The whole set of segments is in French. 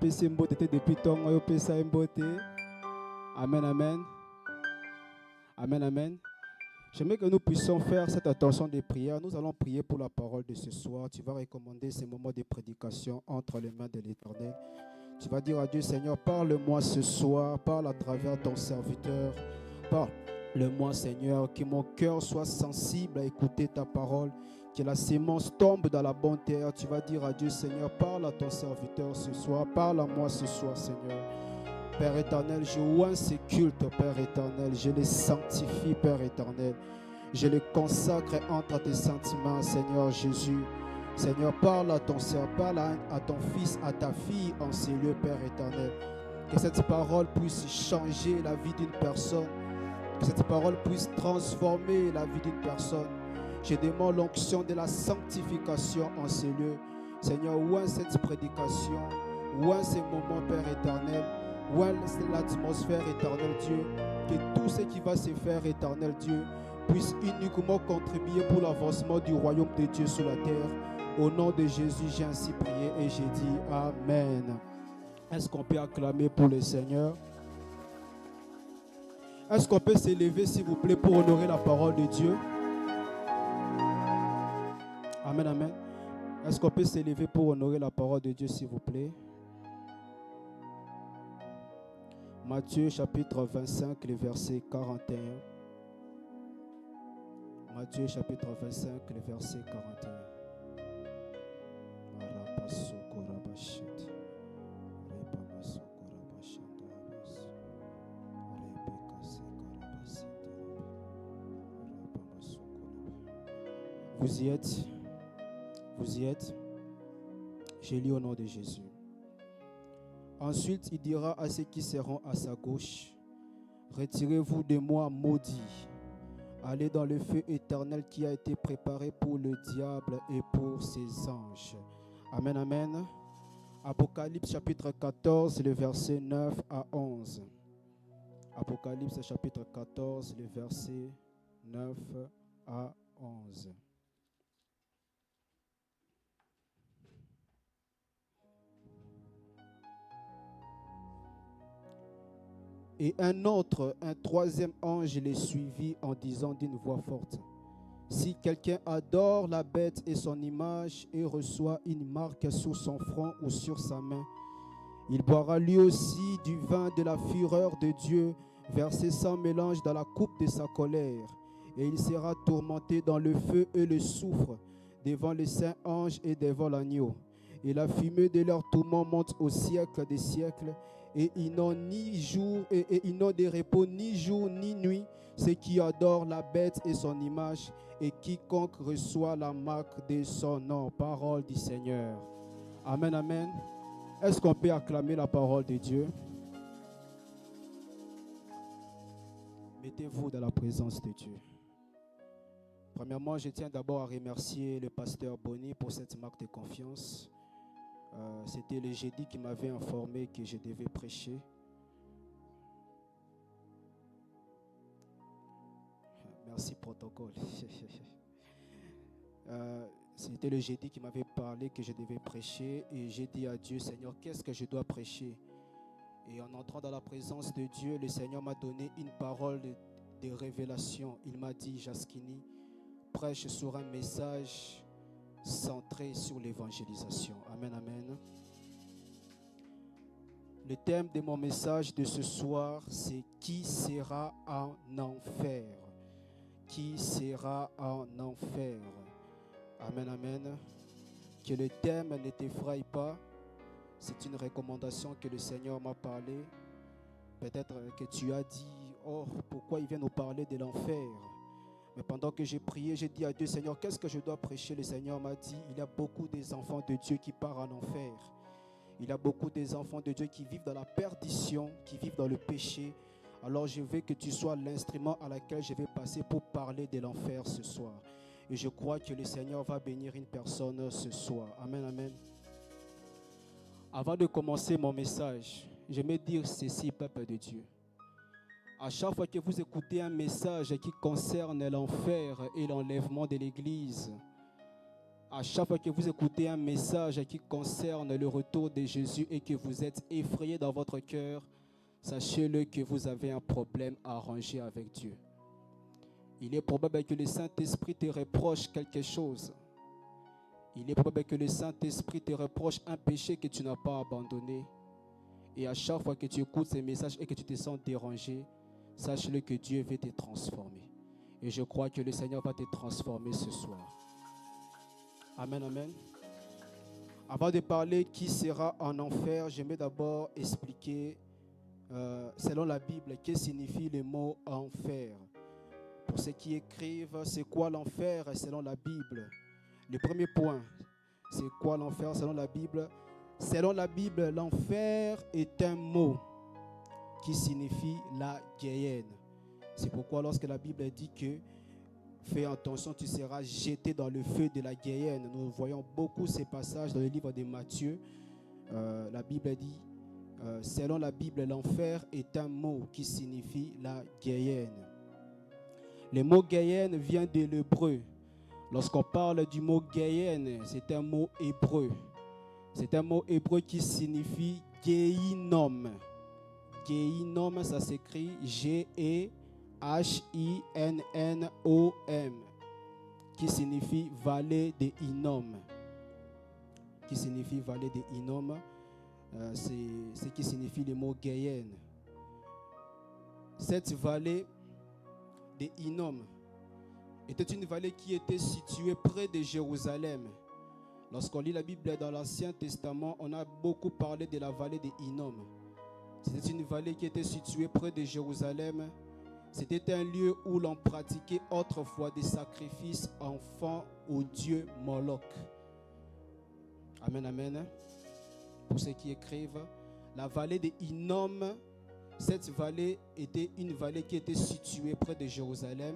apesi mbote te depuis tongo yo pesa mbote. Amen, amen. Amen, amen. J'aimerais que nous puissions faire cette attention de prière. Nous allons prier pour la parole de ce soir. Tu vas recommander ces moments de prédication entre les mains de l'Éternel. Tu vas dire à Dieu, Seigneur, parle-moi ce soir, parle à travers ton serviteur. Parle-moi, Seigneur, que mon cœur soit sensible à écouter ta parole, que la sémence tombe dans la bonne terre. Tu vas dire à Dieu, Seigneur, parle à ton serviteur ce soir, parle à moi ce soir, Seigneur. Père éternel, je oins ces cultes, Père éternel, je les sanctifie, Père éternel. Je les consacre entre tes sentiments, Seigneur Jésus. Seigneur, parle à ton Seigneur, parle à ton fils, à ta fille en ces lieux, Père éternel. Que cette parole puisse changer la vie d'une personne. Que cette parole puisse transformer la vie d'une personne. Je demande l'onction de la sanctification en ces lieux. Seigneur, oins cette prédication, oins ces moments, Père éternel. Oins l'atmosphère, éternel Dieu. Que tout ce qui va se faire, éternel Dieu, puisse uniquement contribuer pour l'avancement du royaume de Dieu sur la terre. Au nom de Jésus, j'ai ainsi prié et j'ai dit Amen. Est-ce qu'on peut acclamer pour le Seigneur? Est-ce qu'on peut s'élever, s'il vous plaît, pour honorer la parole de Dieu? Amen, amen. Est-ce qu'on peut s'élever pour honorer la parole de Dieu, s'il vous plaît? Matthieu chapitre 25, le verset 41. Matthieu chapitre 25, le verset 41. Vous y êtes? Vous y êtes? Je lis au nom de Jésus. Ensuite, il dira à ceux qui seront à sa gauche, retirez-vous de moi, maudits. Allez dans le feu éternel qui a été préparé pour le diable et pour ses anges. Amen, amen. Apocalypse chapitre 14, le verset 9 à 11. Apocalypse chapitre 14, le verset 9 à 11. Et un troisième ange les suivit en disant d'une voix forte, si quelqu'un adore la bête et son image et reçoit une marque sur son front ou sur sa main, il boira lui aussi du vin de la fureur de Dieu, versé sans mélange dans la coupe de sa colère. Et il sera tourmenté dans le feu et le soufre, devant les saints anges et devant l'agneau. Et la fumée de leur tourment monte au siècle des siècles. Et ils n'ont ni jour et ils n'ont de repos ni jour ni nuit, ceux qui adorent la bête et son image, et quiconque reçoit la marque de son nom. Parole du Seigneur. Amen, amen. Est-ce qu'on peut acclamer la parole de Dieu? Mettez-vous dans la présence de Dieu. Premièrement, je tiens d'abord à remercier le pasteur Bonny pour cette marque de confiance. C'était le jeudi qui m'avait informé que je devais prêcher. Merci, protocole. C'était le jeudi qui m'avait parlé que je devais prêcher. Et j'ai dit à Dieu, Seigneur, qu'est-ce que je dois prêcher? Et en entrant dans la présence de Dieu, le Seigneur m'a donné une parole de révélation. Il m'a dit, Jaskini, prêche sur un message centré sur l'évangélisation. Amen, amen. Le thème de mon message de ce soir, c'est qui sera en enfer? Qui sera en enfer? Amen, amen. Que le thème ne t'effraie pas. C'est une recommandation que le Seigneur m'a parlé. Peut-être que tu as dit, oh, pourquoi il vient nous parler de l'enfer? Mais pendant que j'ai prié, j'ai dit à Dieu, Seigneur, qu'est-ce que je dois prêcher? Le Seigneur m'a dit, il y a beaucoup des enfants de Dieu qui partent en enfer. Il y a beaucoup des enfants de Dieu qui vivent dans la perdition, qui vivent dans le péché. Alors je veux que tu sois l'instrument à laquelle je vais passer pour parler de l'enfer ce soir. Et je crois que le Seigneur va bénir une personne ce soir. Amen, amen. Avant de commencer mon message, je vais dire ceci, peuple de Dieu. À chaque fois que vous écoutez un message qui concerne l'enfer et l'enlèvement de l'Église, À chaque fois que vous écoutez un message qui concerne le retour de Jésus et que vous êtes effrayé dans votre cœur, sachez-le que vous avez un problème à arranger avec Dieu. Il est probable que le Saint-Esprit te reproche quelque chose. Il est probable que le Saint-Esprit te reproche un péché que tu n'as pas abandonné. Et à chaque fois que tu écoutes ces messages et que tu te sens dérangé, sache-le que Dieu veut te transformer. Et je crois que le Seigneur va te transformer ce soir. Amen, amen. Avant de parler qui sera en enfer, j'aimerais d'abord expliquer, selon la Bible, que signifie le mot enfer. Pour ceux qui écrivent, c'est quoi l'enfer selon la Bible? Le premier point, c'est quoi l'enfer selon la Bible? Selon la Bible, l'enfer est un mot qui signifie la Guéhenne. C'est pourquoi lorsque la Bible dit que fais attention, tu seras jeté dans le feu de la Guéhenne. Nous voyons beaucoup ces passages dans le livre de Matthieu. La Bible dit, selon la Bible, l'enfer est un mot qui signifie la Guéhenne. Le mot Guéhenne vient de l'hébreu. Lorsqu'on parle du mot Guéhenne, c'est un mot hébreu. C'est un mot hébreu qui signifie Gehinnom. Gehinnom, ça s'écrit G-E-H-I-N-N-O-M, qui signifie vallée de Hinnom. Qui signifie vallée de Hinnom, c'est ce qui signifie le mot Guéhenne. Cette vallée de Hinnom était une vallée qui était située près de Jérusalem. Lorsqu'on lit la Bible dans l'Ancien Testament, on a beaucoup parlé de la vallée de Hinnom. C'était une vallée qui était située près de Jérusalem. C'était un lieu où l'on pratiquait autrefois des sacrifices enfants au dieu Moloch. Amen, amen. Pour ceux qui écrivent, la vallée de Hinnom, cette vallée était une vallée qui était située près de Jérusalem.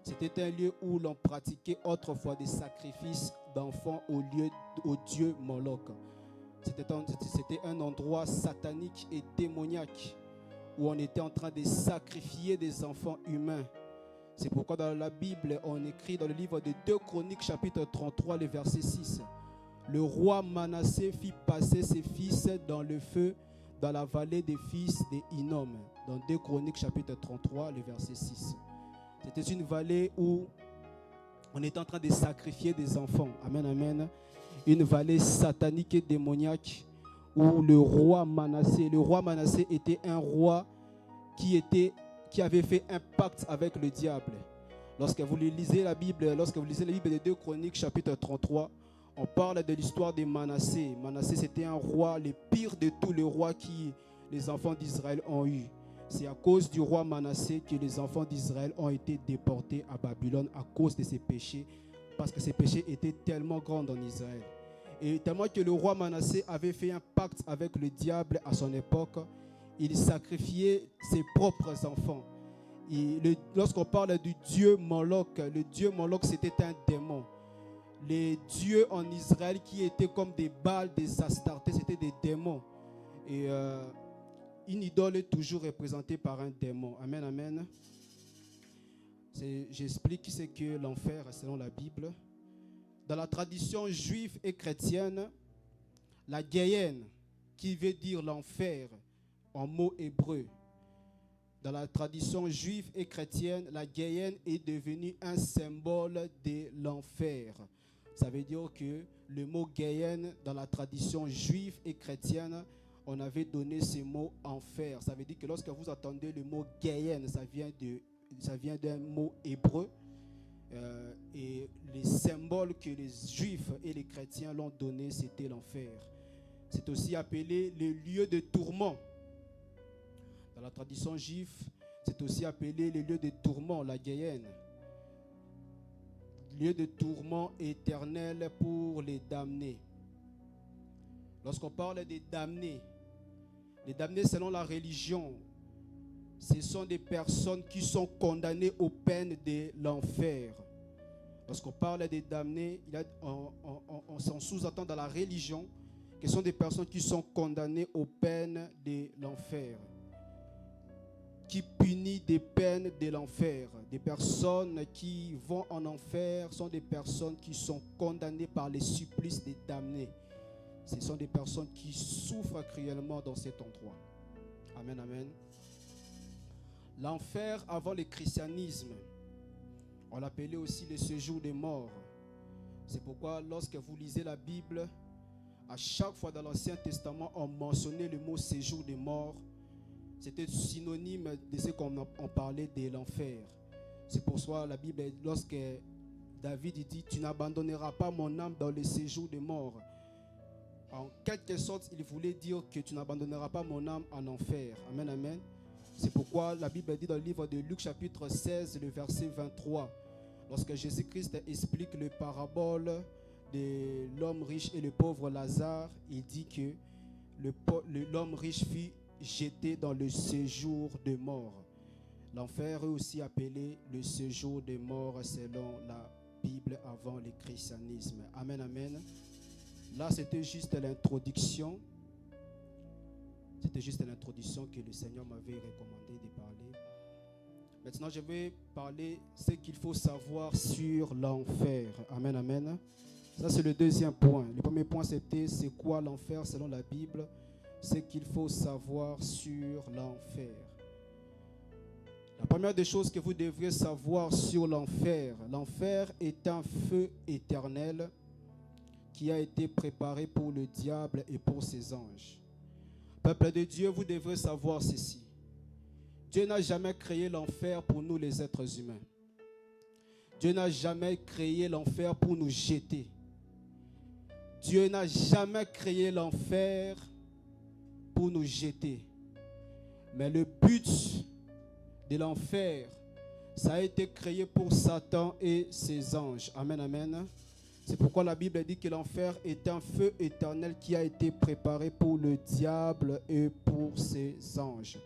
C'était un lieu où l'on pratiquait autrefois des sacrifices d'enfants au dieu Moloch. C'était un endroit satanique et démoniaque où on était en train de sacrifier des enfants humains. C'est pourquoi dans la Bible, on écrit dans le livre de 2 Chroniques, chapitre 33, le verset 6. Le roi Manassé fit passer ses fils dans le feu dans la vallée des fils de Hinnom. Dans 2 Chroniques, chapitre 33, le verset 6. C'était une vallée où on était en train de sacrifier des enfants. Amen, amen. Une vallée satanique et démoniaque où le roi Manassé était un roi qui avait fait un pacte avec le diable. Lorsque vous lisez la Bible de 2 Chroniques, chapitre 33, on parle de l'histoire de Manassé. Manassé, c'était un roi, le pire de tous les rois que les enfants d'Israël ont eu. C'est à cause du roi Manassé que les enfants d'Israël ont été déportés à Babylone à cause de ses péchés, parce que ses péchés étaient tellement grands en Israël. Et tellement que le roi Manassé avait fait un pacte avec le diable à son époque, il sacrifiait ses propres enfants. Lorsqu'on parle du dieu Moloch, le dieu Moloch c'était un démon. Les dieux en Israël qui étaient comme des Baals, des Astartés, c'était des démons. Et une idole est toujours représentée par un démon. Amen, amen. J'explique ce que l'enfer selon la Bible. Dans la tradition juive et chrétienne, la Guéhenne, qui veut dire l'enfer en mot hébreu. Dans la tradition juive et chrétienne, la Guéhenne est devenue un symbole de l'enfer. Ça veut dire que le mot Guéhenne, dans la tradition juive et chrétienne, on avait donné ce mot enfer. Ça veut dire que lorsque vous entendez le mot Guéhenne, ça vient d'un mot hébreu. Et les symboles que les juifs et les chrétiens l'ont donné, c'était l'enfer. C'est aussi appelé le lieu de tourment. Dans la tradition juive, c'est aussi appelé le lieu de tourment, la Guéhenne. Lieu de tourment éternel pour les damnés. Lorsqu'on parle des damnés selon la religion, ce sont des personnes qui sont condamnées aux peines de l'enfer. Lorsqu'on parle des damnés, on s'en sous-entend dans la religion que ce sont des personnes qui sont condamnées aux peines de l'enfer. qui punit des peines de l'enfer. Des personnes qui vont en enfer sont des personnes qui sont condamnées par les supplices des damnés. Ce sont des personnes qui souffrent cruellement dans cet endroit. Amen, amen. L'enfer avant le christianisme, on l'appelait aussi le séjour des morts. C'est pourquoi lorsque vous lisez la Bible, à chaque fois dans l'Ancien Testament, on mentionnait le mot séjour des morts. C'était synonyme de ce qu'on parlait de l'enfer. C'est pour ça la Bible, lorsque David dit « Tu n'abandonneras pas mon âme dans le séjour des morts », en quelque sorte, il voulait dire que tu n'abandonneras pas mon âme en enfer. Amen, amen. C'est pourquoi la Bible dit dans le livre de Luc chapitre 16, le verset 23, lorsque Jésus-Christ explique le parabole de l'homme riche et le pauvre Lazare, il dit que l'homme riche fut jeté dans le séjour des morts. L'enfer est aussi appelé le séjour des morts selon la Bible avant le christianisme. Amen, amen. Là, c'était juste l'introduction. C'était juste l'introduction que le Seigneur m'avait recommandé de parler. Maintenant, je vais parler ce qu'il faut savoir sur l'enfer. Amen, amen. Ça, c'est le deuxième point. Le premier point, c'était c'est quoi l'enfer selon la Bible. Ce qu'il faut savoir sur l'enfer. La première des choses que vous devrez savoir sur l'enfer, l'enfer est un feu éternel qui a été préparé pour le diable et pour ses anges. Peuple de Dieu, vous devrez savoir ceci. Dieu n'a jamais créé l'enfer pour nous les êtres humains. Dieu n'a jamais créé l'enfer pour nous jeter. Dieu n'a jamais créé l'enfer pour nous jeter. Mais le but de l'enfer, ça a été créé pour Satan et ses anges. Amen, amen. C'est pourquoi la Bible dit que l'enfer est un feu éternel qui a été préparé pour le diable et pour ses anges.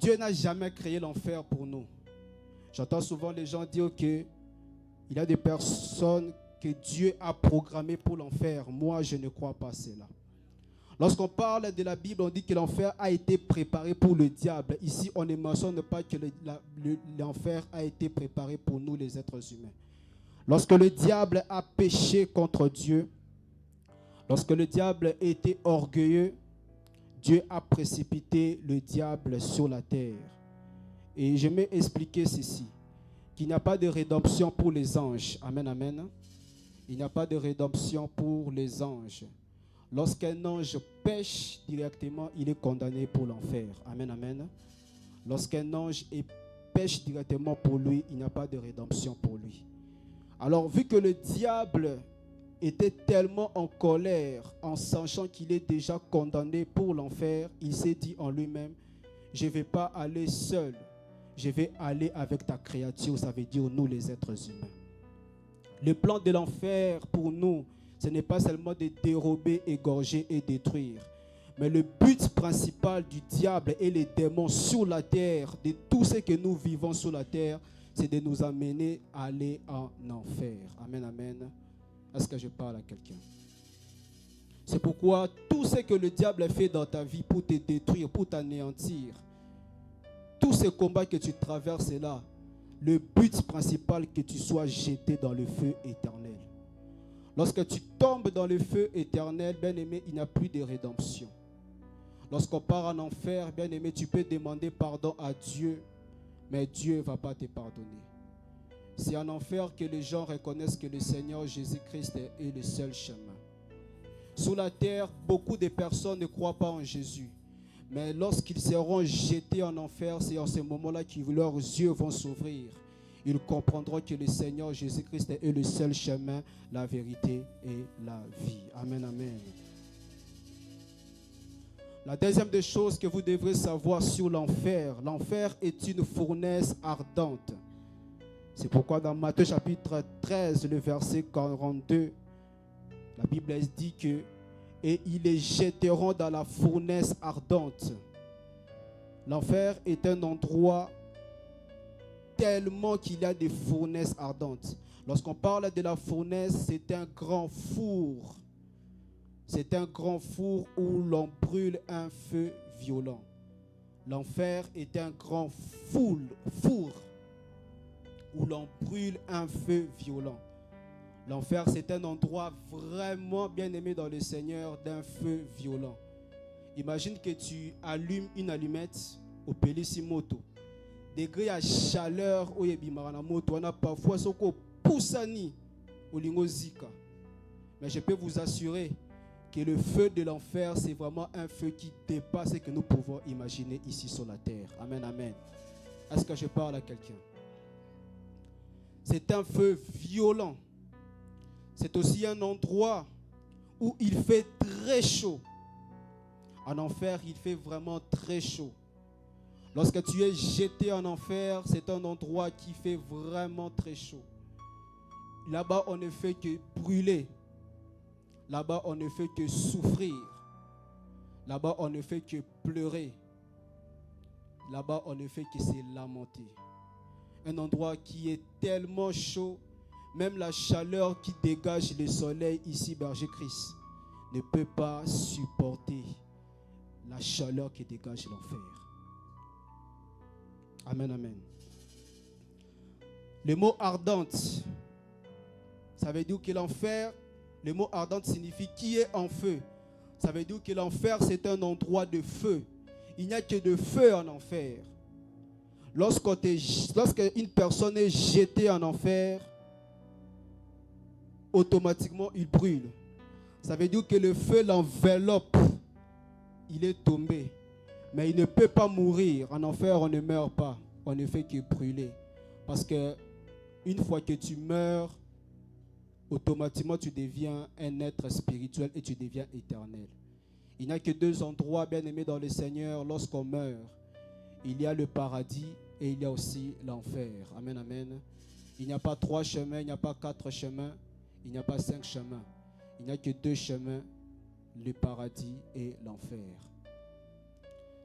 Dieu n'a jamais créé l'enfer pour nous. J'entends souvent les gens dire qu'il y a des personnes que Dieu a programmées pour l'enfer. Moi, je ne crois pas cela. Lorsqu'on parle de la Bible, on dit que l'enfer a été préparé pour le diable. Ici, on ne mentionne pas que l'enfer a été préparé pour nous, les êtres humains. Lorsque le diable a péché contre Dieu, lorsque le diable était orgueilleux, Dieu a précipité le diable sur la terre. Et je vais expliquer ceci, qu'il n'y a pas de rédemption pour les anges. Amen, amen. Il n'y a pas de rédemption pour les anges. Lorsqu'un ange pêche directement, il est condamné pour l'enfer. Amen, amen. Lorsqu'un ange pêche directement pour lui, il n'y a pas de rédemption pour lui. Alors, vu que le diable était tellement en colère, en sachant qu'il est déjà condamné pour l'enfer, il s'est dit en lui-même, je ne vais pas aller seul, je vais aller avec ta créature, ça veut dire nous les êtres humains. Le plan de l'enfer pour nous, ce n'est pas seulement de dérober, égorger et détruire. Mais le but principal du diable et les démons sur la terre, de tout ce que nous vivons sur la terre, c'est de nous amener à aller en enfer. Amen, amen. Est-ce que je parle à quelqu'un? C'est pourquoi tout ce que le diable fait dans ta vie pour te détruire, pour t'anéantir, tous ces combats que tu traverses là, le but principal que tu sois jeté dans le feu éternel. Lorsque tu tombes dans le feu éternel, bien-aimé, il n'y a plus de rédemption. Lorsqu'on part en enfer, bien-aimé, tu peux demander pardon à Dieu, mais Dieu ne va pas te pardonner. C'est en enfer que les gens reconnaissent que le Seigneur Jésus-Christ est le seul chemin. Sur la terre, beaucoup de personnes ne croient pas en Jésus. Mais lorsqu'ils seront jetés en enfer, c'est en ce moment-là que leurs yeux vont s'ouvrir. Ils comprendront que le Seigneur Jésus-Christ est le seul chemin, la vérité et la vie. Amen, amen. La deuxième des choses que vous devrez savoir sur l'enfer, l'enfer est une fournaise ardente. C'est pourquoi dans Matthieu chapitre 13, le verset 42, la Bible dit que « Et ils les jetteront dans la fournaise ardente ». L'enfer est un endroit tellement qu'il y a des fournaises ardentes. Lorsqu'on parle de la fournaise, c'est un grand four. C'est un grand four où l'on brûle un feu violent. L'enfer est un grand four où l'on brûle un feu violent. L'enfer, c'est un endroit vraiment bien aimé dans le Seigneur d'un feu violent. Imagine que tu allumes une allumette au Pelissimoto. Degré à chaleur au Yebimara moto, on a parfois ce qu'on pousse à ni au Lingozika. Mais je peux vous assurer que le feu de l'enfer, c'est vraiment un feu qui dépasse ce que nous pouvons imaginer ici sur la terre. Amen, amen. Est-ce que je parle à quelqu'un? C'est un feu violent. C'est aussi un endroit où il fait très chaud. En enfer, il fait vraiment très chaud. Lorsque tu es jeté en enfer, c'est un endroit qui fait vraiment très chaud. Là-bas, on ne fait que brûler. Là-bas, on ne fait que souffrir. Là-bas, on ne fait que pleurer. Là-bas, on ne fait que se lamenter. Un endroit qui est tellement chaud, même la chaleur qui dégage le soleil ici, Berger Christ, ne peut pas supporter la chaleur qui dégage l'enfer. Amen, amen. Le mot ardente, ça veut dire que l'enfer, le mot ardente signifie qui est en feu. Ça veut dire que l'enfer, c'est un endroit de feu. Il n'y a que de feu en enfer. Lorsqu'une personne est jetée en enfer, automatiquement, il brûle. Ça veut dire que le feu l'enveloppe. Il est tombé. Mais il ne peut pas mourir. En enfer, on ne meurt pas. On ne fait que brûler. Parce que une fois que tu meurs, automatiquement, tu deviens un être spirituel et tu deviens éternel. Il n'y a que deux endroits bien aimés dans le Seigneur lorsqu'on meurt. Il y a le paradis et il y a aussi l'enfer. Amen, amen. Il n'y a pas 3 chemins, il n'y a pas 4 chemins, il n'y a pas 5 chemins. Il n'y a que 2 chemins, le paradis et l'enfer.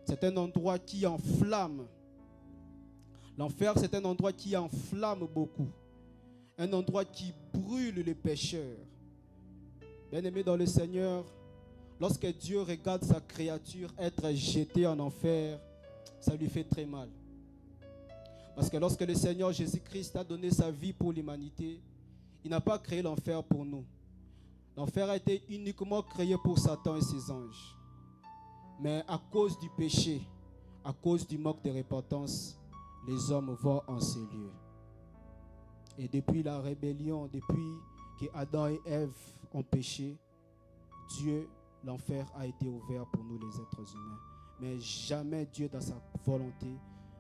C'est un endroit qui enflamme. L'enfer, c'est un endroit qui enflamme beaucoup. Un endroit qui brûle les pécheurs. Bien-aimé dans le Seigneur, lorsque Dieu regarde sa créature être jetée en enfer, ça lui fait très mal. Parce que lorsque le Seigneur Jésus-Christ a donné sa vie pour l'humanité, il n'a pas créé l'enfer pour nous. L'enfer a été uniquement créé pour Satan et ses anges. Mais à cause du péché, à cause du manque de repentance, les hommes vont en ces lieux. Et depuis la rébellion, depuis que Adam et Ève ont péché, Dieu, l'enfer a été ouvert pour nous les êtres humains. Mais jamais Dieu, dans sa volonté,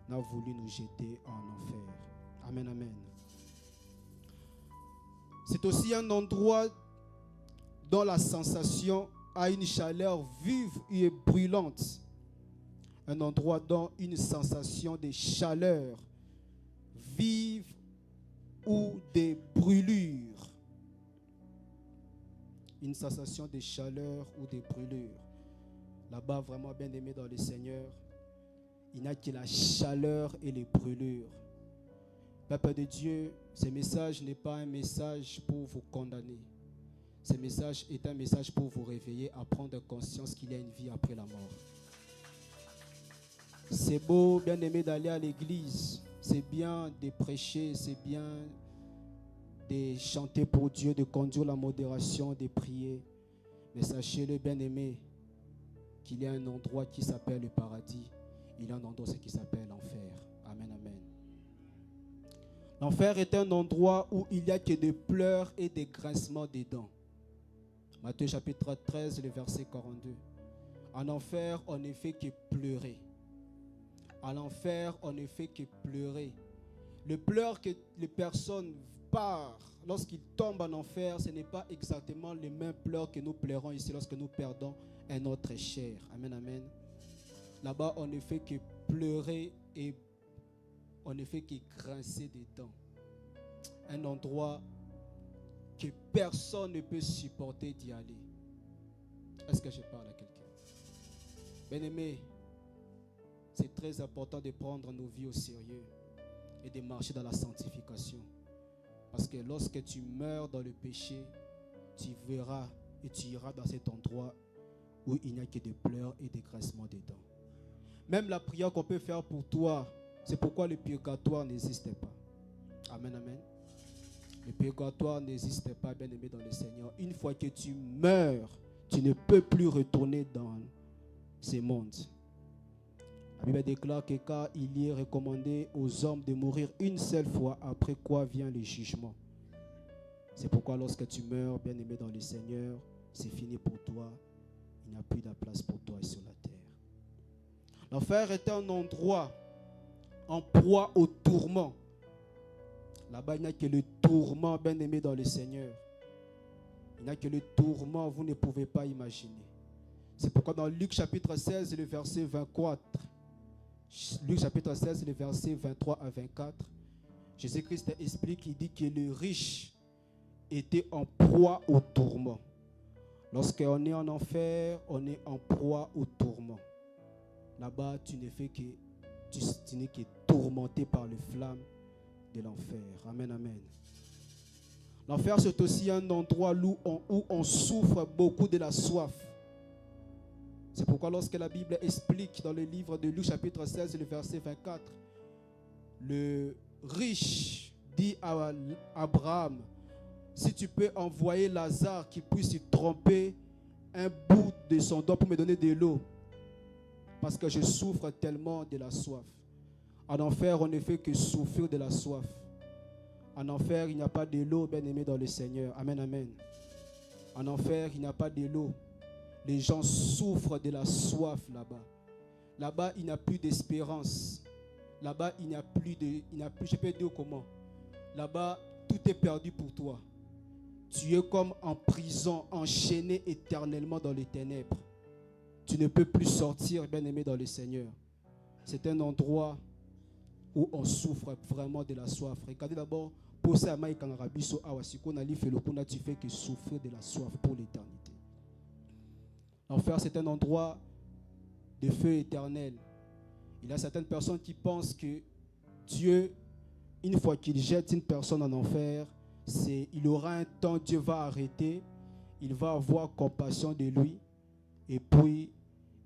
n'a voulu nous jeter en enfer. Amen, amen. C'est aussi un endroit dont la sensation a une chaleur vive et brûlante. Un endroit dont une sensation de chaleur vive ou de brûlure. Une sensation de chaleur ou de brûlure. Là-bas, vraiment bien aimé dans le Seigneur, il n'y a que la chaleur et les brûlures. Peuple de Dieu, ce message n'est pas un message pour vous condamner. Ce message est un message pour vous réveiller, à prendre conscience qu'il y a une vie après la mort. C'est beau, bien aimé, d'aller à l'église. C'est bien de prêcher, c'est bien de chanter pour Dieu, de conduire la modération, de prier. Mais sachez-le, bien aimé, qu'il y a un endroit qui s'appelle le paradis. Il y a un endroit qui s'appelle l'enfer. Amen, amen. L'enfer est un endroit où il n'y a que des pleurs et des grincements des dents. Matthieu chapitre 13, le verset 42. En enfer, on ne fait que pleurer. À l'enfer, on ne fait que pleurer. Le pleur que les personnes partent lorsqu'ils tombent en enfer, ce n'est pas exactement le même pleur que nous pleurons ici lorsque nous perdons un autre cher. Amen, amen. Là-bas, on ne fait que pleurer et on ne fait que grincer des dents. Un endroit que personne ne peut supporter d'y aller. Est-ce que je parle à quelqu'un? Bien-aimé, c'est très important de prendre nos vies au sérieux et de marcher dans la sanctification. Parce que lorsque tu meurs dans le péché, tu verras et tu iras dans cet endroit où il n'y a que des pleurs et des grincements des dents. Même la prière qu'on peut faire pour toi, c'est pourquoi le purgatoire n'existe pas. Amen, amen. Le purgatoire n'existe pas, bien-aimé dans le Seigneur. Une fois que tu meurs, tu ne peux plus retourner dans ces mondes. La Bible déclare que car il est recommandé aux hommes de mourir une seule fois, après quoi vient le jugement. C'est pourquoi lorsque tu meurs, bien-aimé dans le Seigneur, c'est fini pour toi. Il n'y a plus de place pour toi sur la terre. L'enfer est un endroit en proie au tourment. Là-bas, il n'y a que le tourment, bien-aimé dans le Seigneur. Il n'y a que le tourment, vous ne pouvez pas imaginer. C'est pourquoi dans Luc chapitre 16, le verset 24, Luc chapitre 16, le verset 23 à 24, Jésus-Christ explique, il dit que le riche était en proie au tourment. Lorsqu'on est en enfer, on est en proie au tourment. Là-bas, tu n'es que tourmenté par les flammes de l'enfer. Amen, amen. L'enfer, c'est aussi un endroit où on souffre beaucoup de la soif. C'est pourquoi lorsque la Bible explique dans le livre de Luc chapitre 16, le verset 24, le riche dit à Abraham, si tu peux envoyer Lazare qui puisse y tremper un bout de son doigt pour me donner de l'eau, parce que je souffre tellement de la soif. En enfer, on ne fait que souffrir de la soif. En enfer, il n'y a pas de l'eau, bien-aimé dans le Seigneur. Amen, amen. En enfer, il n'y a pas de l'eau. Les gens souffrent de la soif là-bas. Là-bas, il n'y a plus d'espérance. Là-bas, il n'y a plus, je peux dire comment. Là-bas, tout est perdu pour toi. Tu es comme en prison, enchaîné éternellement dans les ténèbres. Tu ne peux plus sortir, bien-aimé dans le Seigneur. C'est un endroit où on souffre vraiment de la soif. Regardez d'abord, pour ça, tu fais que souffrir de la soif pour l'éternité. L'enfer, c'est un endroit de feu éternel. Il y a certaines personnes qui pensent que Dieu, une fois qu'il jette une personne en enfer, il aura un temps, Dieu va arrêter, il va avoir compassion de lui, et puis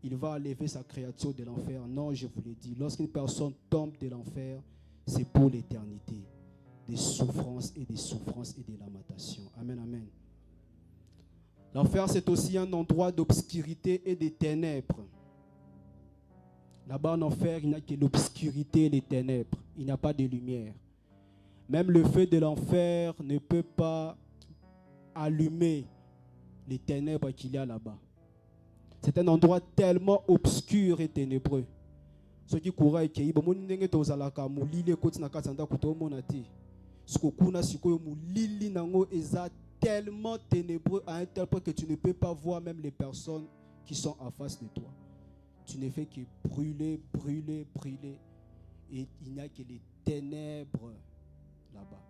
il va enlever sa créature de l'enfer. Non, je vous l'ai dit, lorsqu'une personne tombe de l'enfer, c'est pour l'éternité. Des souffrances et des lamentations. Amen, amen. L'enfer, c'est aussi un endroit d'obscurité et de ténèbres. Là-bas en enfer, il n'y a que l'obscurité et les ténèbres. Il n'y a pas de lumière. Même le feu de l'enfer ne peut pas allumer les ténèbres qu'il y a là-bas. C'est un endroit tellement obscur et ténébreux. Ceux qui courent et qui tellement ténébreux à un tel point que tu ne peux pas voir même les personnes qui sont en face de toi. Tu ne fais que brûler, brûler, brûler. Et il n'y a que les ténèbres là-bas.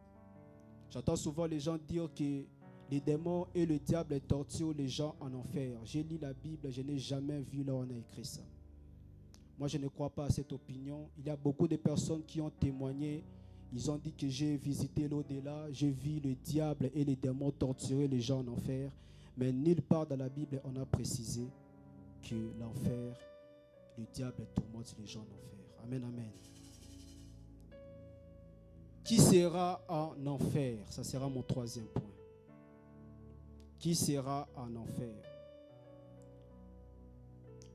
J'entends souvent les gens dire que les démons et le diable torturent les gens en enfer. J'ai lu la Bible, je n'ai jamais vu là où on a écrit ça. Moi, je ne crois pas à cette opinion. Il y a beaucoup de personnes qui ont témoigné. Ils ont dit que j'ai visité l'au-delà, j'ai vu le diable et les démons torturer les gens en enfer. Mais nulle part dans la Bible, on a précisé que l'enfer, le diable tourmente les gens en enfer. Amen, amen. Qui sera en enfer? Ça sera mon troisième point. Qui sera en enfer?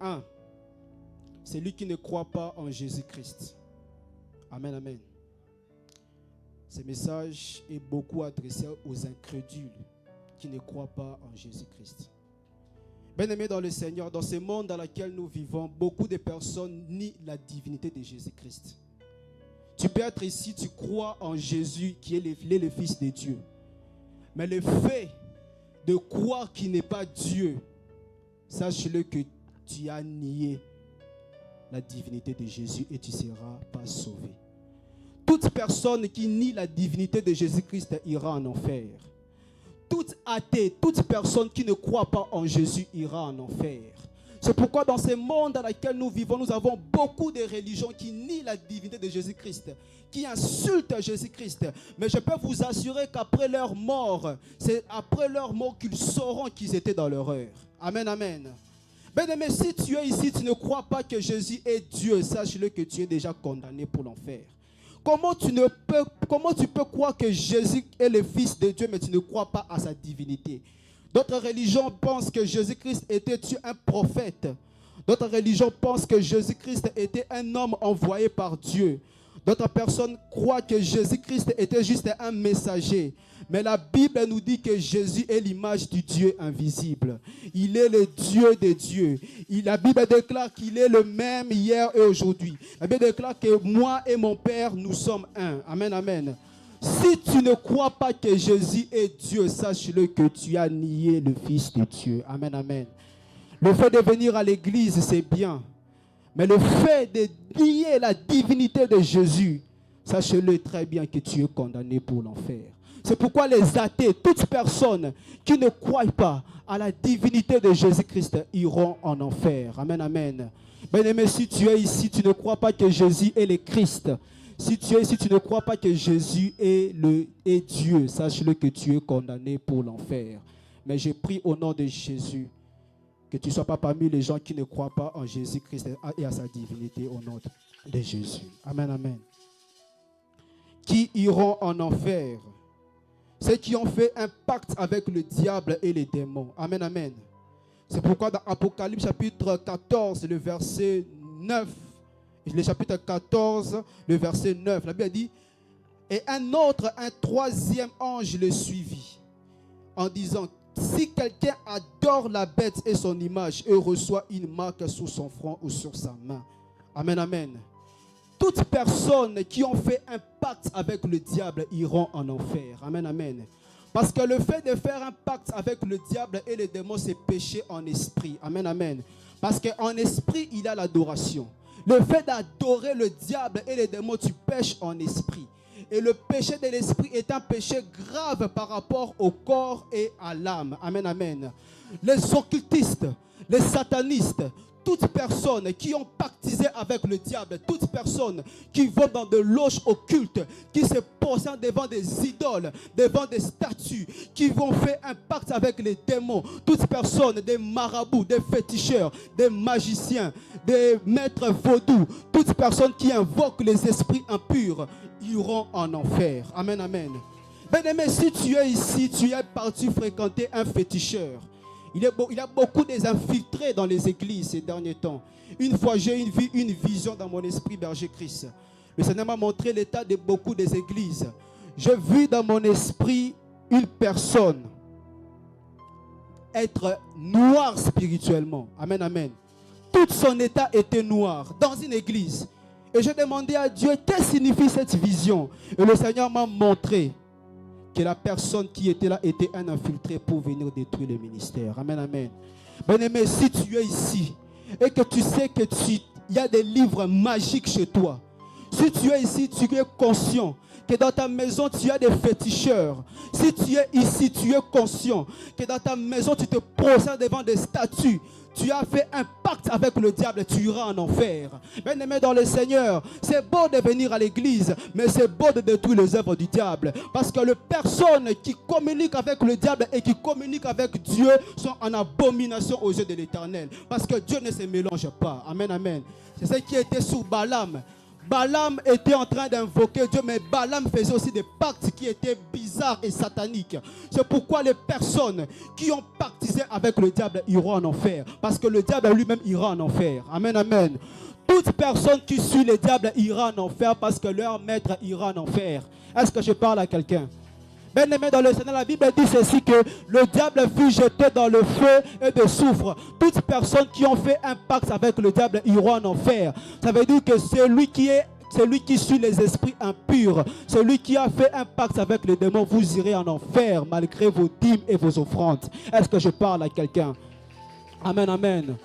1. Celui qui ne croit pas en Jésus-Christ. Amen, amen. Ce message est beaucoup adressé aux incrédules qui ne croient pas en Jésus-Christ. Bien-aimés dans le Seigneur, dans ce monde dans lequel nous vivons, beaucoup de personnes nient la divinité de Jésus-Christ. Tu peux être ici, tu crois en Jésus qui est le Fils de Dieu. Mais le fait de croire qu'il n'est pas Dieu, sache-le que tu as nié la divinité de Jésus et tu ne seras pas sauvé. Toute personne qui nie la divinité de Jésus-Christ ira en enfer. Tout athée, toute personne qui ne croit pas en Jésus ira en enfer. C'est pourquoi dans ce monde dans lequel nous vivons, nous avons beaucoup de religions qui nient la divinité de Jésus-Christ, qui insultent Jésus-Christ. Mais je peux vous assurer qu'après leur mort, c'est après leur mort qu'ils sauront qu'ils étaient dans l'erreur. Amen, amen. Bien-aimé, si tu es ici, tu ne crois pas que Jésus est Dieu, sache-le que tu es déjà condamné pour l'enfer. Comment tu peux croire que Jésus est le Fils de Dieu, mais tu ne crois pas à sa divinité? D'autres religions pensent que Jésus-Christ était un prophète. D'autres religions pensent que Jésus-Christ était un homme envoyé par Dieu. D'autres personnes croient que Jésus-Christ était juste un messager. Mais la Bible nous dit que Jésus est l'image du Dieu invisible. Il est le Dieu des dieux. La Bible déclare qu'il est le même hier et aujourd'hui. La Bible déclare que moi et mon Père, nous sommes un. Amen, amen. Si tu ne crois pas que Jésus est Dieu, sache-le que tu as nié le Fils de Dieu. Amen, amen. Le fait de venir à l'église, c'est bien. Mais le fait de nier la divinité de Jésus, sache-le très bien que tu es condamné pour l'enfer. C'est pourquoi les athées, toutes personnes qui ne croient pas à la divinité de Jésus-Christ iront en enfer. Amen, amen. Bien-aimé, si tu es ici, tu ne crois pas que Jésus est le Christ. Si tu es ici, tu ne crois pas que Jésus est Dieu, sache-le que tu es condamné pour l'enfer. Mais je prie au nom de Jésus que tu ne sois pas parmi les gens qui ne croient pas en Jésus-Christ et à sa divinité au nom de Jésus. Amen, amen. Qui iront en enfer? Ceux qui ont fait un pacte avec le diable et les démons. Amen, amen. C'est pourquoi dans Apocalypse chapitre 14, le verset 9, le chapitre 14, le verset 9, la Bible dit, et un troisième ange le suivit, en disant, si quelqu'un adore la bête et son image et reçoit une marque sur son front ou sur sa main. Amen, amen. Toutes personnes qui ont fait un pacte avec le diable iront en enfer. Amen, amen. Parce que le fait de faire un pacte avec le diable et les démons, c'est péché en esprit. Amen, amen. Parce qu'en esprit, il y a l'adoration. Le fait d'adorer le diable et les démons, tu pêches en esprit. Et le péché de l'esprit est un péché grave par rapport au corps et à l'âme. Amen, amen. Les occultistes, les satanistes, toutes personnes qui ont pactisé avec le diable, toutes personnes qui vont dans de loges occultes, qui se posent devant des idoles, devant des statues, qui vont faire un pacte avec les démons, toutes personnes, des marabouts, des féticheurs, des magiciens, des maîtres vaudous, toutes personnes qui invoquent les esprits impurs, iront en enfer. Amen, amen. Bien-aimé, si tu es ici, tu es parti fréquenter un féticheur. Il y a beaucoup d'infiltrés dans les églises ces derniers temps. Une fois, j'ai une vision dans mon esprit, berger Christ. Le Seigneur m'a montré l'état de beaucoup des églises. J'ai vu dans mon esprit une personne être noire spirituellement. Amen, amen. Tout son état était noir dans une église. Et j'ai demandé à Dieu, qu'est-ce que signifie cette vision? Et le Seigneur m'a montré que la personne qui était là était un infiltré pour venir détruire le ministère. Amen, amen. Bien-aimé, si tu es ici et que tu sais que il y a des livres magiques chez toi, si tu es ici, tu es conscient que dans ta maison, tu as des féticheurs. Si tu es ici, tu es conscient que dans ta maison, tu te procèdes devant des statues. Tu as fait un pacte avec le diable, tu iras en enfer. Bien-aimé dans le Seigneur, c'est beau de venir à l'église, mais c'est beau de détruire les œuvres du diable. Parce que les personnes qui communiquent avec le diable et qui communiquent avec Dieu sont en abomination aux yeux de l'Éternel. Parce que Dieu ne se mélange pas. Amen, amen. C'est ce qui était sur Balaam. Balaam était en train d'invoquer Dieu, mais Balaam faisait aussi des pactes qui étaient bizarres et sataniques. C'est pourquoi les personnes qui ont pactisé avec le diable iront en enfer. Parce que le diable lui-même ira en enfer. Amen, amen. Toute personne qui suit le diable ira en enfer parce que leur maître ira en enfer. Est-ce que je parle à quelqu'un? Bien-aimé dans le Seigneur, la Bible dit ceci, que le diable fut jeté dans le feu et de soufre. Toutes personnes qui ont fait un pacte avec le diable iront en enfer. Ça veut dire que celui qui suit les esprits impurs, celui qui a fait un pacte avec les démons, vous irez en enfer malgré vos dîmes et vos offrandes. Est-ce que je parle à quelqu'un? Amen, amen.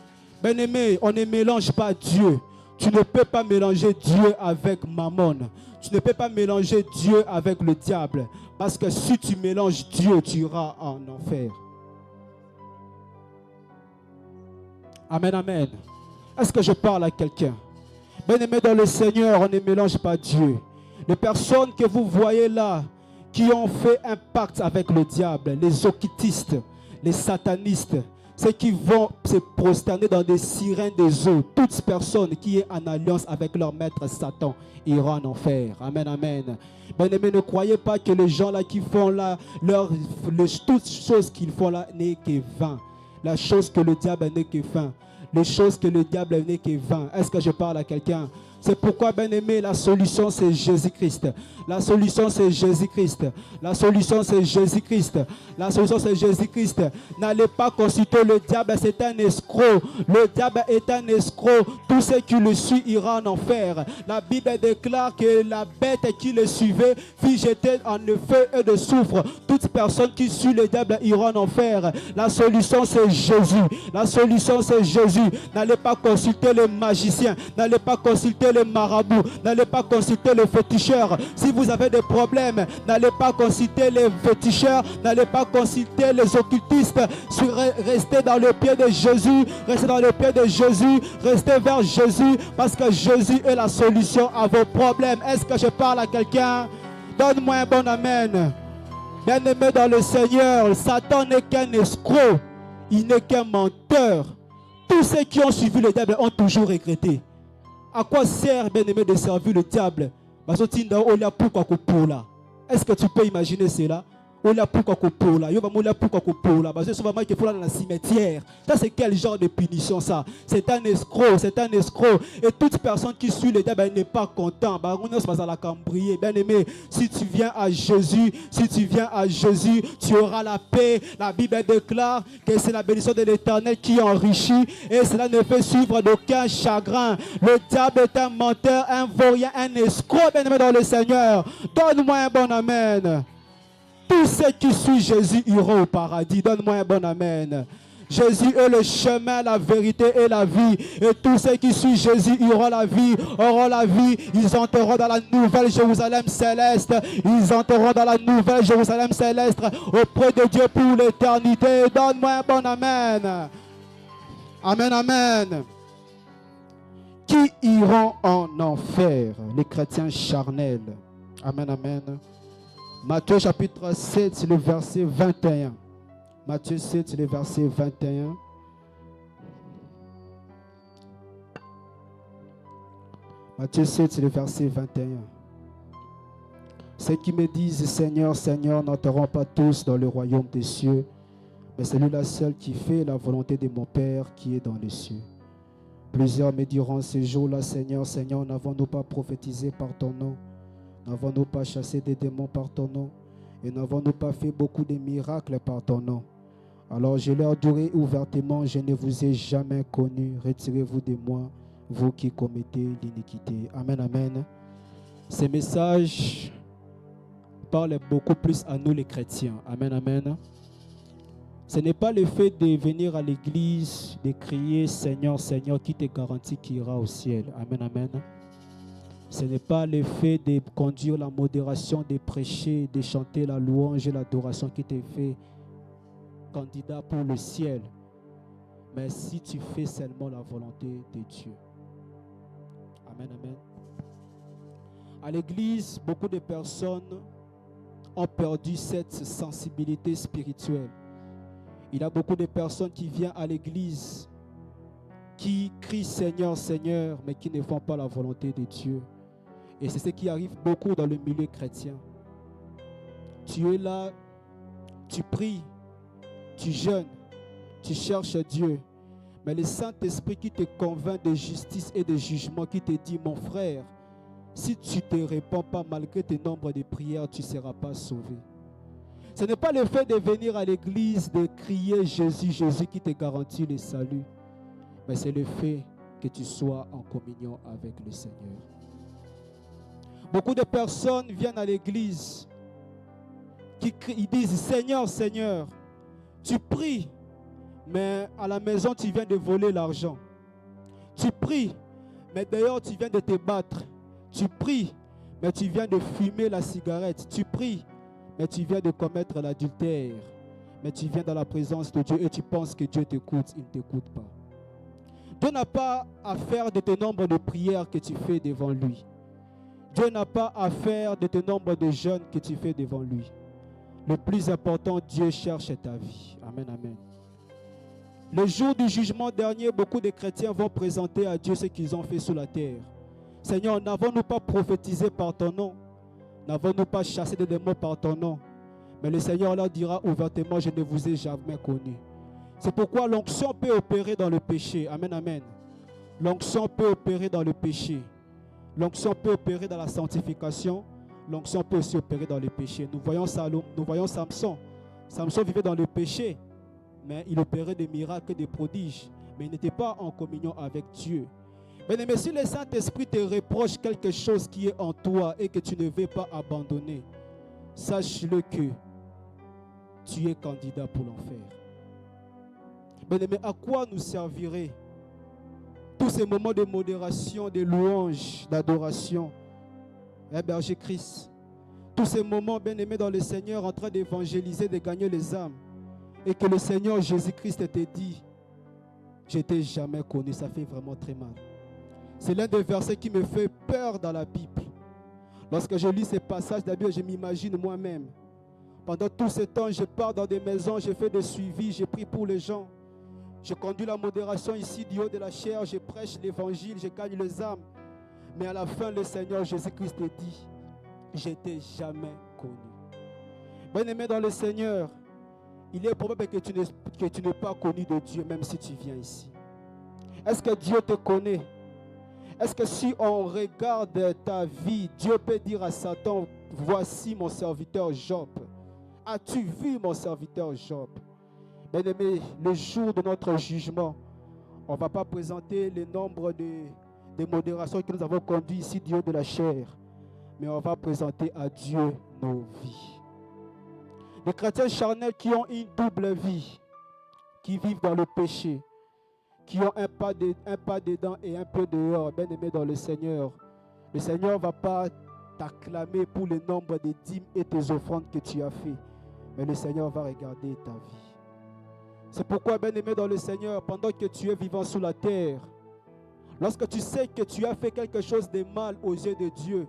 Bien-aimé, on ne mélange pas Dieu. Tu ne peux pas mélanger Dieu avec Mammon. Tu ne peux pas mélanger Dieu avec le diable. Parce que si tu mélanges Dieu, tu iras en enfer. Amen, amen. Est-ce que je parle à quelqu'un? Bien-aimé dans le Seigneur, on ne mélange pas Dieu. Les personnes que vous voyez là, qui ont fait un pacte avec le diable, les occultistes, les satanistes, ceux qui vont se prosterner dans des sirènes des eaux, toute personne qui est en alliance avec leur maître Satan ira en enfer. Amen, amen. Bien-aimés, ne croyez pas que les gens là qui font là, toutes choses qu'ils font là n'est que vain. La chose que le diable n'est que vain. Les choses que le diable n'est que vain. Est-ce que je parle à quelqu'un? C'est pourquoi, bien-aimé, la solution c'est Jésus-Christ. La solution c'est Jésus-Christ. La solution c'est Jésus-Christ. La solution c'est Jésus-Christ. N'allez pas consulter le diable, c'est un escroc. Le diable est un escroc. Tout ce qui le suit ira en enfer. La Bible déclare que la bête qui le suivait fut jetée en feu et de soufre. Toute personne qui suit le diable ira en enfer. La solution c'est Jésus. La solution c'est Jésus. N'allez pas consulter les magiciens. N'allez pas consulter les marabouts, n'allez pas consulter les féticheurs. Si vous avez des problèmes, n'allez pas consulter les féticheurs, n'allez pas consulter les occultistes. Restez dans le pied de Jésus, restez dans le pied de Jésus, restez vers Jésus, parce que Jésus est la solution à vos problèmes. Est-ce que je parle à quelqu'un? Donne-moi un bon amen. Bien-aimé dans le Seigneur, Satan n'est qu'un escroc, il n'est qu'un menteur. Tous ceux qui ont suivi le diable ont toujours regretté. À quoi sert, bien-aimé, de servir le diable? Est-ce que tu peux imaginer cela? Ça c'est quel genre de punition ça? C'est un escroc, c'est un escroc. Et toute personne qui suit le diable n'est pas content. Bien aimé, si tu viens à Jésus, tu auras la paix. La Bible déclare que c'est la bénédiction de l'Éternel qui enrichit et cela ne fait suivre d'aucun chagrin. Le diable est un menteur, un vaurien, un escroc, bien aimé dans le Seigneur. Donne-moi un bon amen. Tous ceux qui suivent Jésus iront au paradis. Donne-moi un bon amen. Jésus est le chemin, la vérité et la vie. Et tous ceux qui suivent Jésus auront la vie. Ils entreront dans la nouvelle Jérusalem céleste. Ils entreront dans la nouvelle Jérusalem céleste auprès de Dieu pour l'éternité. Donne-moi un bon amen. Amen, amen. Qui iront en enfer? Les chrétiens charnels. Amen, amen. Matthieu chapitre 7, c'est le verset 21. Matthieu 7, c'est le verset 21. Matthieu 7, c'est le verset 21. Ceux qui me disent Seigneur, Seigneur n'entreront pas tous dans le royaume des cieux, mais celui-là seul qui fait la volonté de mon Père qui est dans les cieux. Plusieurs me diront ces jours-là, Seigneur, Seigneur, n'avons-nous pas prophétisé par ton nom? N'avons-nous pas chassé des démons par ton nom? Et n'avons-nous pas fait beaucoup de miracles par ton nom? Alors je leur dirai ouvertement, je ne vous ai jamais connu. Retirez-vous de moi, vous qui commettez l'iniquité. Amen, amen. Ces messages parlent beaucoup plus à nous les chrétiens. Amen, amen. Ce n'est pas le fait de venir à l'église, de crier Seigneur, Seigneur, qui te garantit qu'il ira au ciel. Amen, amen. Ce n'est pas le fait de conduire la modération, de prêcher, de chanter la louange et l'adoration qui te fait candidat pour le ciel. Mais si tu fais seulement la volonté de Dieu. Amen, amen. À l'église, beaucoup de personnes ont perdu cette sensibilité spirituelle. Il y a beaucoup de personnes qui viennent à l'église, qui crient Seigneur, Seigneur, mais qui ne font pas la volonté de Dieu. Et c'est ce qui arrive beaucoup dans le milieu chrétien. Tu es là, tu pries, tu jeûnes, tu cherches Dieu. Mais le Saint-Esprit qui te convainc de justice et de jugement, qui te dit, mon frère, si tu ne te répands pas malgré tes nombres de prières, tu ne seras pas sauvé. Ce n'est pas le fait de venir à l'église, de crier Jésus, Jésus qui te garantit le salut. Mais c'est le fait que tu sois en communion avec le Seigneur. Beaucoup de personnes viennent à l'église qui crient, ils disent Seigneur, Seigneur, tu pries, mais à la maison tu viens de voler l'argent. Tu pries, mais d'ailleurs tu viens de te battre. Tu pries, mais tu viens de fumer la cigarette. Tu pries, mais tu viens de commettre l'adultère. Mais tu viens dans la présence de Dieu et tu penses que Dieu t'écoute. Il ne t'écoute pas. Dieu n'a pas à faire de tes nombres de prières que tu fais devant lui. Dieu n'a pas à faire de tes nombres de jeûnes que tu fais devant lui. Le plus important, Dieu cherche ta vie. Amen, amen. Le jour du jugement dernier, beaucoup de chrétiens vont présenter à Dieu ce qu'ils ont fait sur la terre. Seigneur, n'avons-nous pas prophétisé par ton nom? N'avons-nous pas chassé des démons par ton nom? Mais le Seigneur leur dira ouvertement, je ne vous ai jamais connu. C'est pourquoi l'onction peut opérer dans le péché. Amen, amen. L'onction peut opérer dans le péché. L'onction peut opérer dans la sanctification. L'onction peut aussi opérer dans le péché. Nous voyons Samson. Samson vivait dans le péché, mais il opérait des miracles, des prodiges. Mais il n'était pas en communion avec Dieu. Bien-aimé, si le Saint-Esprit te reproche quelque chose qui est en toi et que tu ne veux pas abandonner, sache-le que tu es candidat pour l'enfer. Bien-aimé, à quoi nous servirait tous ces moments de modération, de louange, d'adoration? Héberger Christ. Tous ces moments, bien-aimés dans le Seigneur, en train d'évangéliser, de gagner les âmes. Et que le Seigneur Jésus-Christ te dit, je t'ai jamais connu, ça fait vraiment très mal. C'est l'un des versets qui me fait peur dans la Bible. Lorsque je lis ces passages de la Bible, je m'imagine moi-même. Pendant tout ce temps, je pars dans des maisons, je fais des suivis, je prie pour les gens. Je conduis la modération ici du haut de la chair, je prêche l'évangile, je gagne les âmes. Mais à la fin, le Seigneur Jésus-Christ te dit, je t'ai jamais connu. Bien-aimé dans le Seigneur, il est probable que tu n'es pas connu de Dieu, même si tu viens ici. Est-ce que Dieu te connaît? Est-ce que si on regarde ta vie, Dieu peut dire à Satan, voici mon serviteur Job. As-tu vu mon serviteur Job? Bien-aimé, le jour de notre jugement, on ne va pas présenter le nombre de modérations que nous avons conduites ici du haut de la chair, mais on va présenter à Dieu nos vies. Les chrétiens charnels qui ont une double vie, qui vivent dans le péché, qui ont un pas dedans et un peu dehors, bien aimé dans le Seigneur ne va pas t'acclamer pour le nombre de dîmes et tes offrandes que tu as fait, mais le Seigneur va regarder ta vie. C'est pourquoi, bien aimé dans le Seigneur, pendant que tu es vivant sur la terre, lorsque tu sais que tu as fait quelque chose de mal aux yeux de Dieu,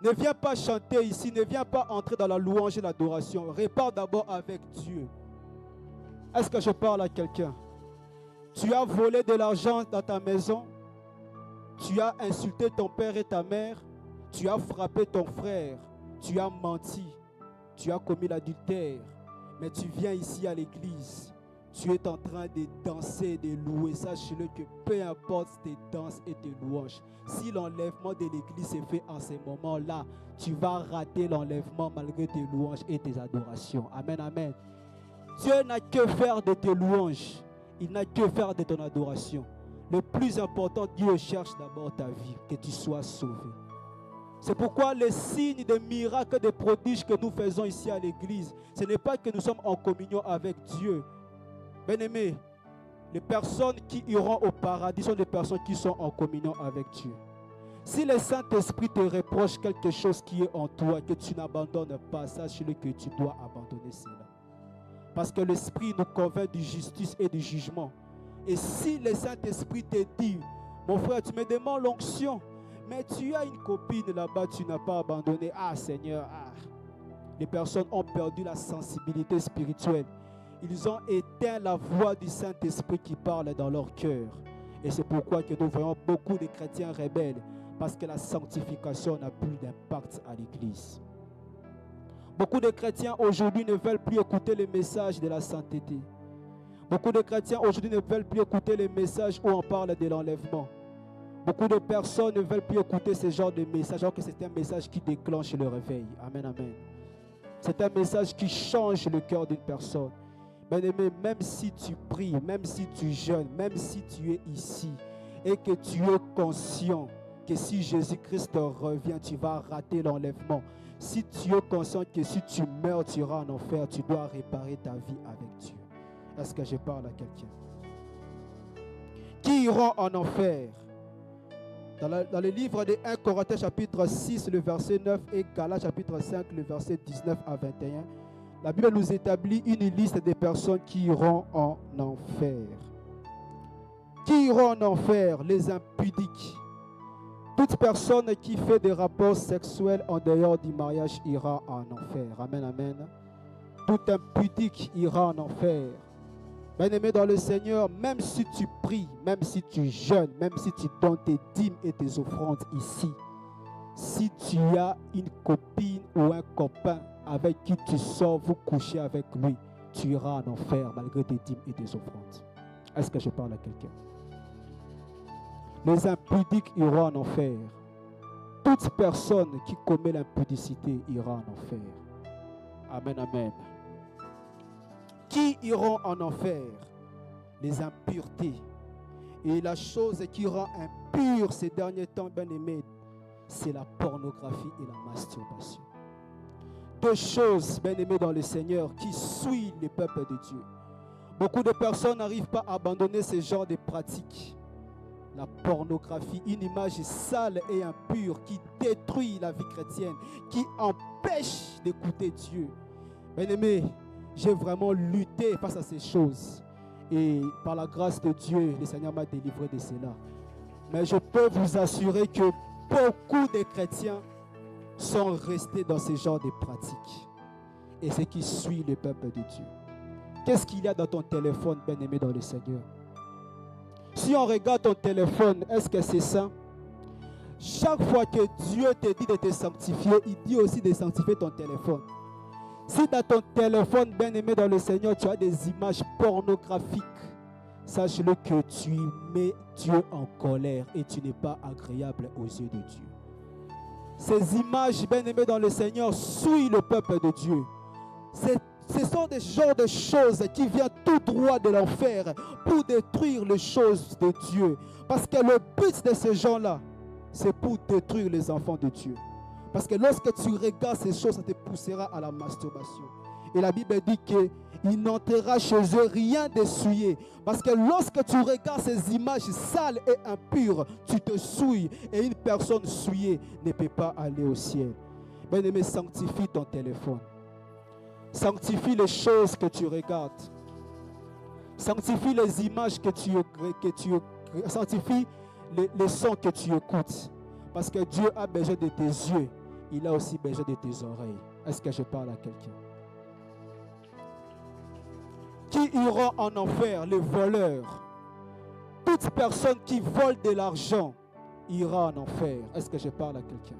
ne viens pas chanter ici, ne viens pas entrer dans la louange et l'adoration. Répare d'abord avec Dieu. Est-ce que je parle à quelqu'un? Tu as volé de l'argent dans ta maison. Tu as insulté ton père et ta mère. Tu as frappé ton frère. Tu as menti. Tu as commis l'adultère. Mais tu viens ici à l'église. Tu es en train de danser, de louer. Sache-le que peu importe tes danses et tes louanges, si l'enlèvement de l'église se fait en ces moments-là, tu vas rater l'enlèvement malgré tes louanges et tes adorations. Amen, amen. Dieu n'a que faire de tes louanges. Il n'a que faire de ton adoration. Le plus important, Dieu cherche d'abord ta vie, que tu sois sauvé. C'est pourquoi les signes de miracles, de prodiges que nous faisons ici à l'église, ce n'est pas que nous sommes en communion avec Dieu. Bien-aimés, les personnes qui iront au paradis sont des personnes qui sont en communion avec Dieu. Si le Saint-Esprit te reproche quelque chose qui est en toi, que tu n'abandonnes pas, sache-le que tu dois abandonner cela. Parce que l'Esprit nous convainc de justice et de jugement. Et si le Saint-Esprit te dit, mon frère, tu me demandes l'onction, mais tu as une copine là-bas, tu n'as pas abandonné. Ah Seigneur, les personnes ont perdu la sensibilité spirituelle. Ils ont éteint la voix du Saint-Esprit qui parle dans leur cœur. Et c'est pourquoi que nous voyons beaucoup de chrétiens rebelles, parce que la sanctification n'a plus d'impact à l'Église. Beaucoup de chrétiens aujourd'hui ne veulent plus écouter les messages de la sainteté. Beaucoup de chrétiens aujourd'hui ne veulent plus écouter les messages où on parle de l'enlèvement. Beaucoup de personnes ne veulent plus écouter ce genre de message, alors que c'est un message qui déclenche le réveil. Amen, amen. C'est un message qui change le cœur d'une personne. Bien-aimé, même si tu pries, même si tu jeûnes, même si tu es ici et que tu es conscient que si Jésus-Christ revient, tu vas rater l'enlèvement. Si tu es conscient que si tu meurs, tu iras en enfer, tu dois réparer ta vie avec Dieu. Est-ce que je parle à quelqu'un? Qui iront en enfer? Dans le livre de 1 Corinthiens chapitre 6, le verset 9 et Galates chapitre 5, le verset 19 à 21, la Bible nous établit une liste des personnes qui iront en enfer. Qui iront en enfer? Les impudiques. Toute personne qui fait des rapports sexuels en dehors du mariage ira en enfer. Amen, amen. Tout impudique ira en enfer. Bien-aimé dans le Seigneur, même si tu pries, même si tu jeûnes, même si tu donnes tes dîmes et tes offrandes ici, si tu as une copine ou un copain avec qui tu sors, vous couchez avec lui, tu iras en enfer malgré tes dîmes et tes offrandes. Est-ce que je parle à quelqu'un? Les impudiques iront en enfer. Toute personne qui commet l'impudicité ira en enfer. Amen, amen. Qui iront en enfer? Les impuretés. Et la chose qui rend impure ces derniers temps, bien-aimés, c'est la pornographie et la masturbation. Deux choses, bien-aimés dans le Seigneur, qui souillent le peuple de Dieu. Beaucoup de personnes n'arrivent pas à abandonner ce genre de pratiques. La pornographie, une image sale et impure qui détruit la vie chrétienne, qui empêche d'écouter Dieu. Bien-aimés, j'ai vraiment lutté face à ces choses. Et par la grâce de Dieu, le Seigneur m'a délivré de cela. Mais je peux vous assurer que beaucoup de chrétiens sont restés dans ce genre de pratiques. Et c'est qui suit le peuple de Dieu. Qu'est-ce qu'il y a dans ton téléphone, bien-aimé dans le Seigneur? Si on regarde ton téléphone, est-ce que c'est ça? Chaque fois que Dieu te dit de te sanctifier, il dit aussi de sanctifier ton téléphone. Si dans ton téléphone, bien-aimé dans le Seigneur, tu as des images pornographiques, sache-le que tu mets Dieu en colère et tu n'es pas agréable aux yeux de Dieu. Ces images, bien-aimées dans le Seigneur, souillent le peuple de Dieu. Ce sont des genres de choses qui viennent tout droit de l'enfer pour détruire les choses de Dieu. Parce que le but de ces gens-là, c'est pour détruire les enfants de Dieu. Parce que lorsque tu regardes ces choses, ça te poussera à la masturbation. Et la Bible dit qu'il n'entrera chez eux rien de souillé. Parce que lorsque tu regardes ces images sales et impures, tu te souilles. Et une personne souillée ne peut pas aller au ciel. Bien-aimé, sanctifie ton téléphone. Sanctifie les choses que tu regardes. Sanctifie les images que tu sanctifie les sons que tu écoutes. Parce que Dieu a besoin de tes yeux. Il a aussi besoin de tes oreilles. Est-ce que je parle à quelqu'un? Qui iront en enfer? Les voleurs. Toute personne qui vole de l'argent ira en enfer. Est-ce que je parle à quelqu'un?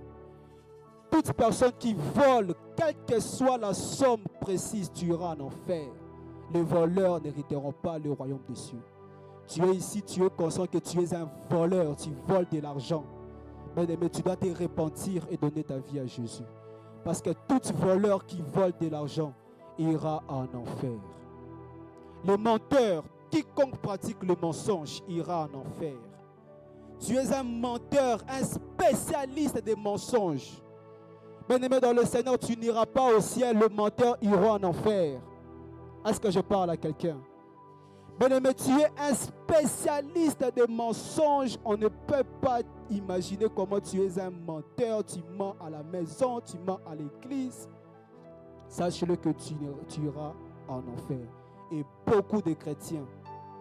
Toute personne qui vole, quelle que soit la somme précise, tu iras en enfer. Les voleurs n'hériteront pas le royaume des cieux. Tu es ici, tu es conscient que tu es un voleur, tu voles de l'argent. Mais tu dois te repentir et donner ta vie à Jésus. Parce que tout voleur qui vole de l'argent ira en enfer. Le menteur, quiconque pratique le mensonge, ira en enfer. Tu es un menteur, un spécialiste des mensonges. Bien-aimé dans le Seigneur, tu n'iras pas au ciel, le menteur ira en enfer. Est-ce que je parle à quelqu'un? Bien-aimé, tu es un spécialiste des mensonges. On ne peut pas imaginer comment tu es un menteur. Tu mens à la maison, tu mens à l'église. Sache-le que tu iras en enfer. Et beaucoup de chrétiens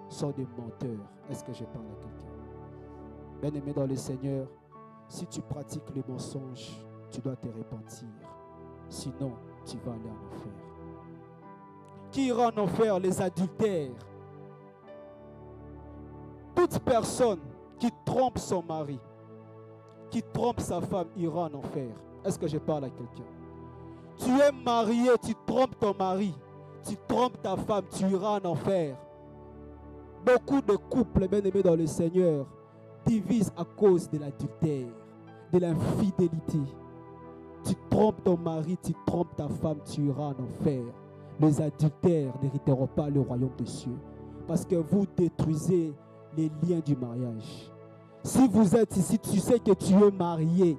sont des menteurs. Est-ce que je parle à quelqu'un? Bien-aimé dans le Seigneur, si tu pratiques les mensonges, tu dois te repentir. Sinon, tu vas aller en enfer. Qui ira en enfer? Les adultères. Toute personne qui trompe son mari, qui trompe sa femme, ira en enfer. Est-ce que je parle à quelqu'un? Tu es marié, tu trompes ton mari, tu trompes ta femme, tu iras en enfer. Beaucoup de couples, bien-aimés dans le Seigneur, divisent à cause de l'adultère, de l'infidélité. Tu trompes ton mari, tu trompes ta femme, tu iras en enfer. Les adultères n'hériteront pas le royaume des cieux. Parce que vous détruisez les liens du mariage. Si vous êtes ici, tu sais que tu es marié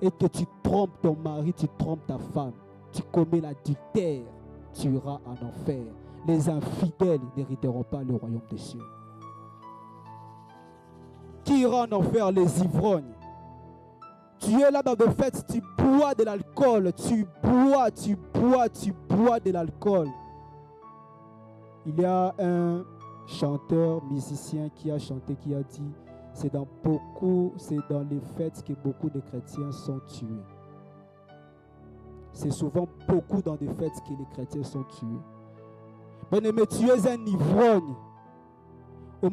et que tu trompes ton mari, tu trompes ta femme, tu commets l'adultère, tu iras en enfer. Les infidèles n'hériteront pas le royaume des cieux. Qui ira en enfer? Les ivrognes. Tu es là dans des fêtes, tu bois de l'alcool, tu bois de l'alcool. Il y a un chanteur, musicien qui a chanté, qui a dit, c'est dans les fêtes que beaucoup de chrétiens sont tués. C'est souvent beaucoup dans des fêtes que les chrétiens sont tués. Bien-aimé, tu es un ivrogne. Tu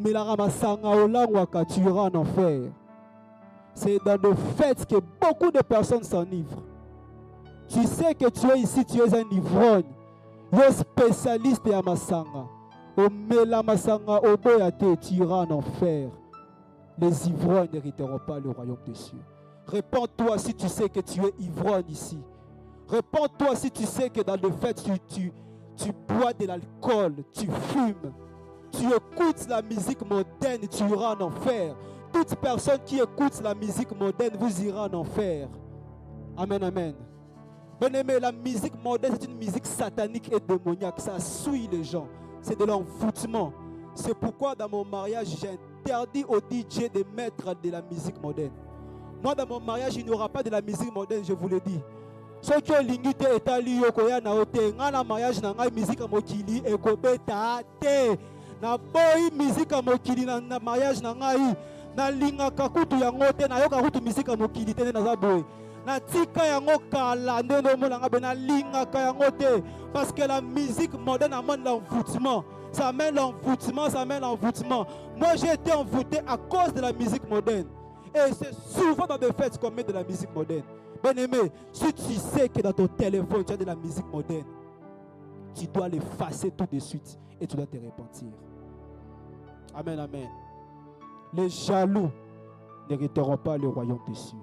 iras en enfer. C'est dans le fait que beaucoup de personnes s'enivrent. Tu sais que tu es ici, tu es un ivrogne. Tu es spécialiste à Masanga. Tu iras en enfer. Les ivrognes n'hériteront pas le royaume des cieux. Réponds-toi si tu sais que tu es ivrogne ici. Réponds-toi si tu sais que dans le fait tu bois de l'alcool, tu fumes, tu écoutes la musique mondaine, tu iras en enfer. Toute personne qui écoute la musique mondaine, vous irez en enfer. Amen, amen. Bien-aimé, la musique mondaine, c'est une musique satanique et démoniaque. Ça souille les gens. C'est de l'envoûtement. C'est pourquoi dans mon mariage, j'ai interdit au DJ de mettre de la musique mondaine. Moi, dans mon mariage, il n'y aura pas de la musique mondaine, je vous le dis. Ceux qui ont l'ingité et ali yokoya na ote ngana mariage na ngai musique mokili ekobeta te na boy musique mokili na mariage na ngai na linga kakutu yango te na yoka kutu musique mokili te na za boy na tika yango kala ndendo mona ngabe na linga ka yango te parce que la musique moderne amène l'envoûtement. Ça amène l'envoûtement, ça amène l'envoûtement. Moi j'ai été envoûté à cause de la musique moderne. Et c'est souvent dans des fêtes qu'on met de la musique moderne. Bien-aimé, si tu sais que dans ton téléphone tu as de la musique moderne, tu dois l'effacer tout de suite et tu dois te repentir. Amen, amen. Les jaloux n'hériteront pas le royaume des cieux.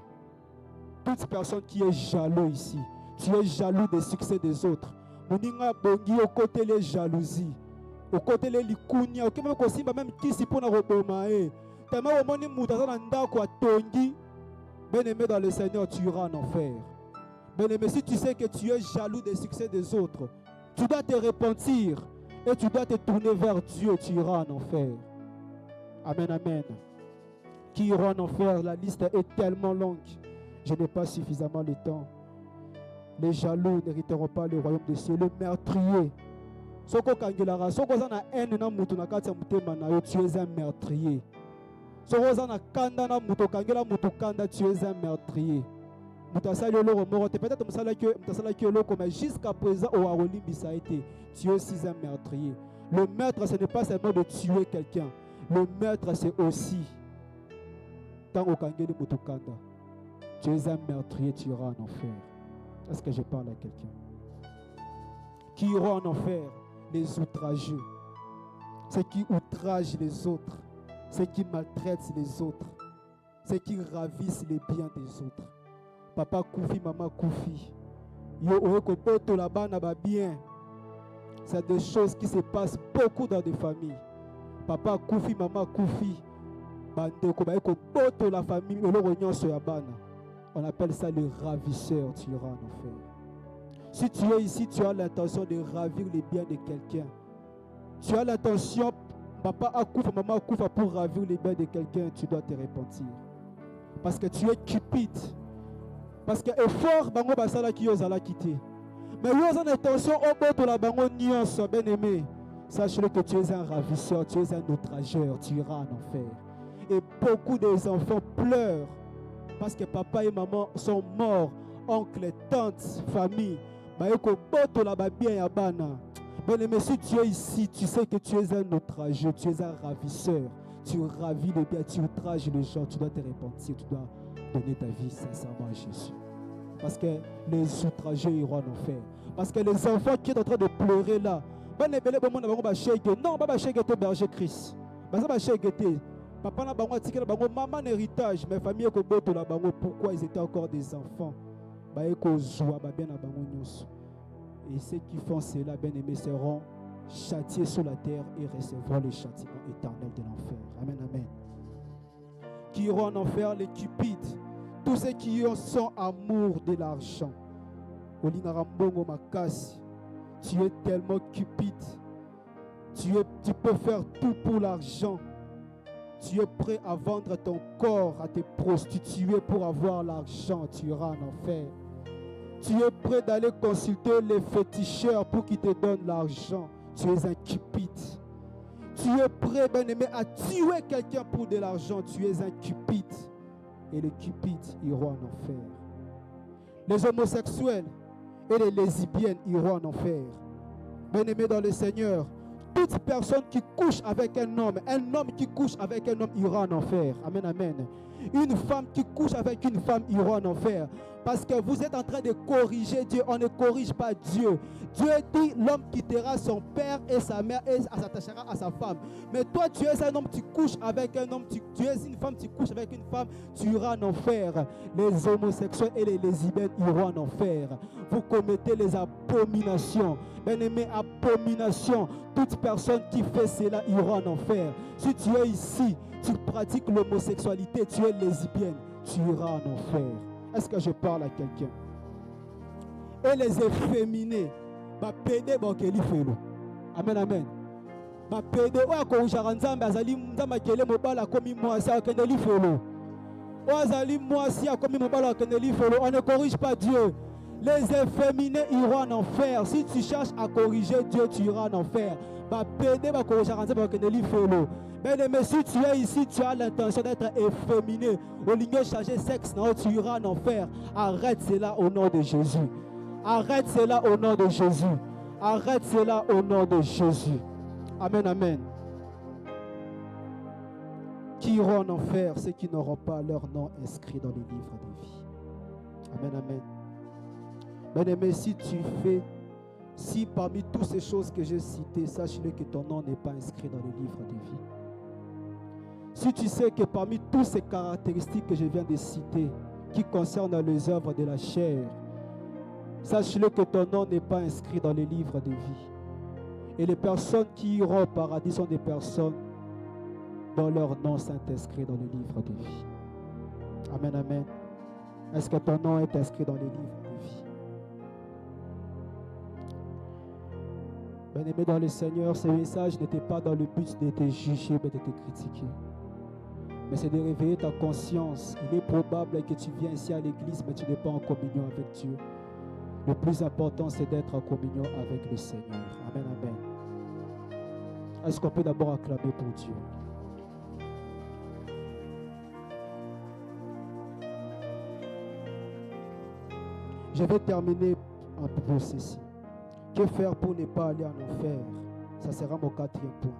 Toute personne qui est jaloux ici, tu es jaloux des succès des autres. Moninga bongi au côté les jalousies, au côté les likunia, au côté même qui si pour na robomae. Tellement au moni mutaza nda kwa tongi. Bien-aimé dans le Seigneur, tu iras en enfer. Bien-aimé, si tu sais que tu es jaloux des succès des autres, tu dois te repentir et tu dois te tourner vers Dieu, tu iras en enfer. Amen, amen. Qui ira en enfer? La liste est tellement longue. Je n'ai pas suffisamment de temps. Les jaloux n'hériteront pas le royaume des cieux. Le meurtrier. Soko kangelara, soko zana haine na mutu na kati ya mutema na yo, tu es un meurtrier. Soko zana kanda na mutu kangela mutu kanda, tu es un meurtrier. Mutasali oloro morote, peut-être mutasala ki oloko, mais jusqu'à présent au Arolimbi ça a été. Tu es aussi un meurtrier. Le meurtre, ce n'est pas seulement de tuer quelqu'un. Le meurtre, c'est aussi tant au kangeli mutu kanda. Tu es un meurtrier, tu iras en enfer. Est-ce que je parle à quelqu'un? Qui ira en enfer? Les outrageux. Ceux qui outragent les autres. Ceux qui maltraitent les autres. Ceux qui ravissent les biens des autres. Papa Koufi, maman Koufi. Yo oekopoto là-bas n'a pas bien. C'est des choses qui se passent beaucoup dans des familles. Papa Koufi, maman Koufi. Bandeko baekopoto la famille oloro sur ya bana. On appelle ça le ravisseur, tu iras en enfer. Si tu es ici, tu as l'intention de ravir les biens de quelqu'un. Tu as l'intention, papa Akoufa, maman Akoufa, pour ravir les biens de quelqu'un, tu dois te repentir. Parce que tu es cupide. Parce que effort, bango basala ki ozala quitté. Mais vous avez l'intention, au bout de la bango nyonso, bien aimé. Sache-le que tu es un ravisseur, tu es un outrageur, tu iras en enfer. Et beaucoup des enfants pleurent. Parce que papa et maman sont morts, oncle, tante, famille. Bien-aimé, si tu es ici, tu sais que tu es un outrageux, tu es un ravisseur. Tu ravis les biens, tu outrages les gens, tu dois te repentir, tu dois donner ta vie sincèrement à Jésus. Parce que les outrageux iront en enfer. Parce que les enfants qui sont en train de pleurer là, non, pas berger Christ. Papa n'a pas dit que maman héritage, mes familles pourquoi ils étaient encore des enfants. Et ceux qui font cela, bien aimés, seront châtiés sur la terre et recevront le châtiment éternel de l'enfer. Amen, amen. Qui iront en enfer, les cupides, tous ceux qui sont amour de l'argent. Tu es tellement cupide. Tu peux faire tout pour l'argent. Tu es prêt à vendre ton corps, à te prostituer pour avoir l'argent. Tu iras en enfer. Tu es prêt d'aller consulter les féticheurs pour qu'ils te donnent l'argent. Tu es un cupide. Tu es prêt, bien-aimé, à tuer quelqu'un pour de l'argent. Tu es un cupide. Et les cupides iront en enfer. Les homosexuels et les lesbiennes iront en enfer. Bien-aimé dans le Seigneur, toute personne qui couche avec un homme qui couche avec un homme ira en enfer. Amen, amen. Une femme qui couche avec une femme ira en enfer. Parce que vous êtes en train de corriger Dieu. On ne corrige pas Dieu. Dieu dit l'homme quittera son père et sa mère et s'attachera à sa femme. Mais toi, tu es un homme, tu couches avec un homme. Tu es une femme, tu couches avec une femme, tu iras en enfer. Les homosexuels et les lesbiennes iront en enfer. Vous commettez les abominations. Bien-aimé, abomination. Toute personne qui fait cela ira en enfer. Si tu es ici, tu pratiques l'homosexualité, tu es lesbienne, tu iras en enfer. Est-ce que je parle à quelqu'un? Et les efféminés, bah pédé bah keli felo. Amen, amen. Bah pédé ou ako jaranzambe azali mzamba kele mobala komi mwasi akendeli felo. Ou azali mwasi akomi mobala akendeli felo. On ne corrige pas Dieu. Les efféminés iront en enfer. Si tu cherches à corriger Dieu, tu iras en enfer. Bah pédé bah ko jaranzambe akendeli felo. Mais si tu es ici, tu as l'intention d'être efféminé, au lieu de changer sexe, non, tu iras en enfer. Arrête cela au nom de Jésus. Arrête cela au nom de Jésus. Arrête cela au nom de Jésus. Amen, amen. Qui iront en enfer, ceux qui n'auront pas leur nom inscrit dans les livres de vie. Amen, amen. Bien-aimé, si parmi toutes ces choses que j'ai citées, sache-le que ton nom n'est pas inscrit dans les livres de vie. Si tu sais que parmi toutes ces caractéristiques que je viens de citer, qui concernent les œuvres de la chair, sache-le que ton nom n'est pas inscrit dans les livres de vie. Et les personnes qui iront au paradis sont des personnes dont leur nom sont inscrits dans les livres de vie. Amen, amen. Est-ce que ton nom est inscrit dans les livres de vie? Bien-aimé dans le Seigneur, ce message n'était pas dans le but de te juger, mais de te critiquer. Mais c'est de réveiller ta conscience. Il est probable que tu viens ici à l'église, mais tu n'es pas en communion avec Dieu. Le plus important, c'est d'être en communion avec le Seigneur. Amen, amen. Est-ce qu'on peut d'abord acclamer pour Dieu? Je vais terminer par ceci. Que faire pour ne pas aller en enfer? Ça sera mon 4e point.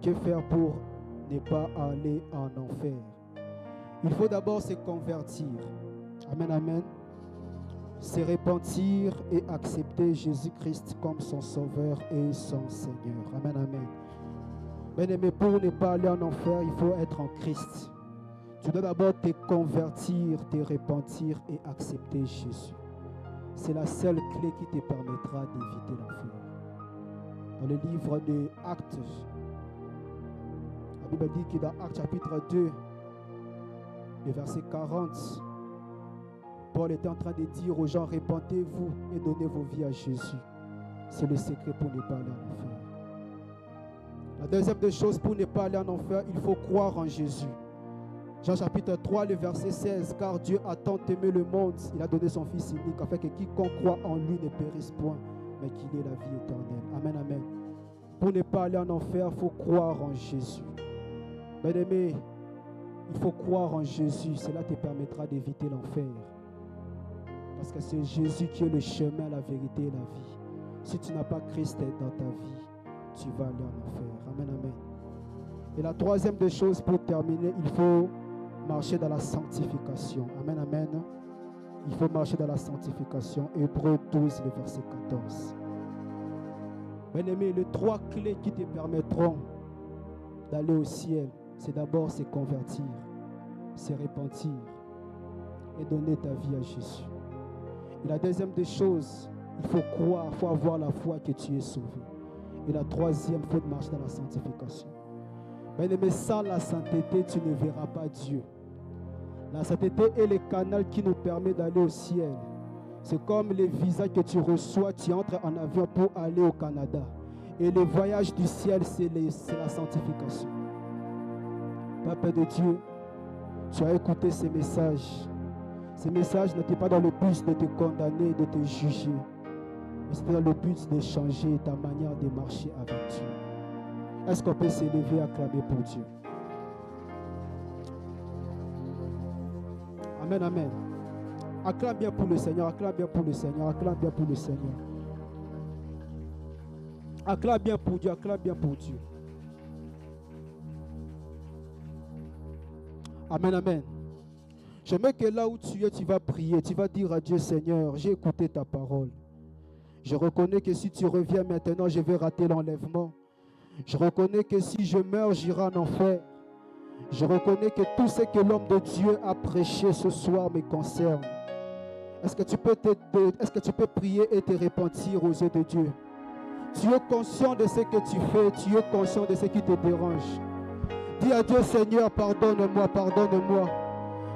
Que faire pour ne pas aller en enfer? Il faut d'abord se convertir. Amen, amen. Se repentir et accepter Jésus-Christ comme son Sauveur et son Seigneur. Amen, amen. Bien-aimé, pour ne pas aller en enfer, il faut être en Christ. Tu dois d'abord te convertir, te repentir et accepter Jésus. C'est la seule clé qui te permettra d'éviter l'enfer. Dans le livre de Actes, la Bible dit que dans Actes chapitre 2, le verset 40, Paul était en train de dire aux gens, repentez-vous et donnez vos vies à Jésus. C'est le secret pour ne pas aller en enfer. La deuxième des choses, pour ne pas aller en enfer, il faut croire en Jésus. Jean chapitre 3, le verset 16, car Dieu a tant aimé le monde, il a donné son Fils unique, afin que quiconque croit en lui ne périsse point, mais qu'il ait la vie éternelle. Amen, amen. Pour ne pas aller en enfer, il faut croire en Jésus. Bien-aimé, il faut croire en Jésus, cela te permettra d'éviter l'enfer. Parce que c'est Jésus qui est le chemin, la vérité et la vie. Si tu n'as pas Christ dans ta vie, tu vas aller en enfer. Amen, amen. Et la troisième des choses, pour terminer, il faut marcher dans la sanctification. Amen, amen. Il faut marcher dans la sanctification. Hébreux 12, le verset 14. Bien-aimé, les 3 clés qui te permettront d'aller au ciel, c'est d'abord se convertir, se repentir et donner ta vie à Jésus. Et la deuxième des choses, il faut croire, il faut avoir la foi que tu es sauvé. Et la troisième, il faut marcher dans la sanctification. Bien-aimé, sans la sainteté, tu ne verras pas Dieu. La sainteté est le canal qui nous permet d'aller au ciel. C'est comme les visas que tu reçois, tu entres en avion pour aller au Canada. Et le voyage du ciel, c'est la sanctification. Papa de Dieu, tu as écouté ces messages. Ces messages n'étaient pas dans le but de te condamner, de te juger. Mais c'était dans le but de changer ta manière de marcher avec Dieu. Est-ce qu'on peut s'élever et acclamer pour Dieu? Amen, amen. Acclame bien pour le Seigneur, acclame bien pour le Seigneur, acclame bien pour le Seigneur. Acclame bien pour Dieu, acclame bien pour Dieu. Amen, amen. J'aimerais que là où tu es, tu vas prier, tu vas dire à Dieu, Seigneur, j'ai écouté ta parole. Je reconnais que si tu reviens maintenant, je vais rater l'enlèvement. Je reconnais que si je meurs, j'irai en enfer. Je reconnais que tout ce que l'homme de Dieu a prêché ce soir me concerne. Est-ce que tu peux prier et te repentir aux yeux de Dieu? Tu es conscient de ce que tu fais, tu es conscient de ce qui te dérange. Dis à Dieu, Seigneur, pardonne-moi, pardonne-moi.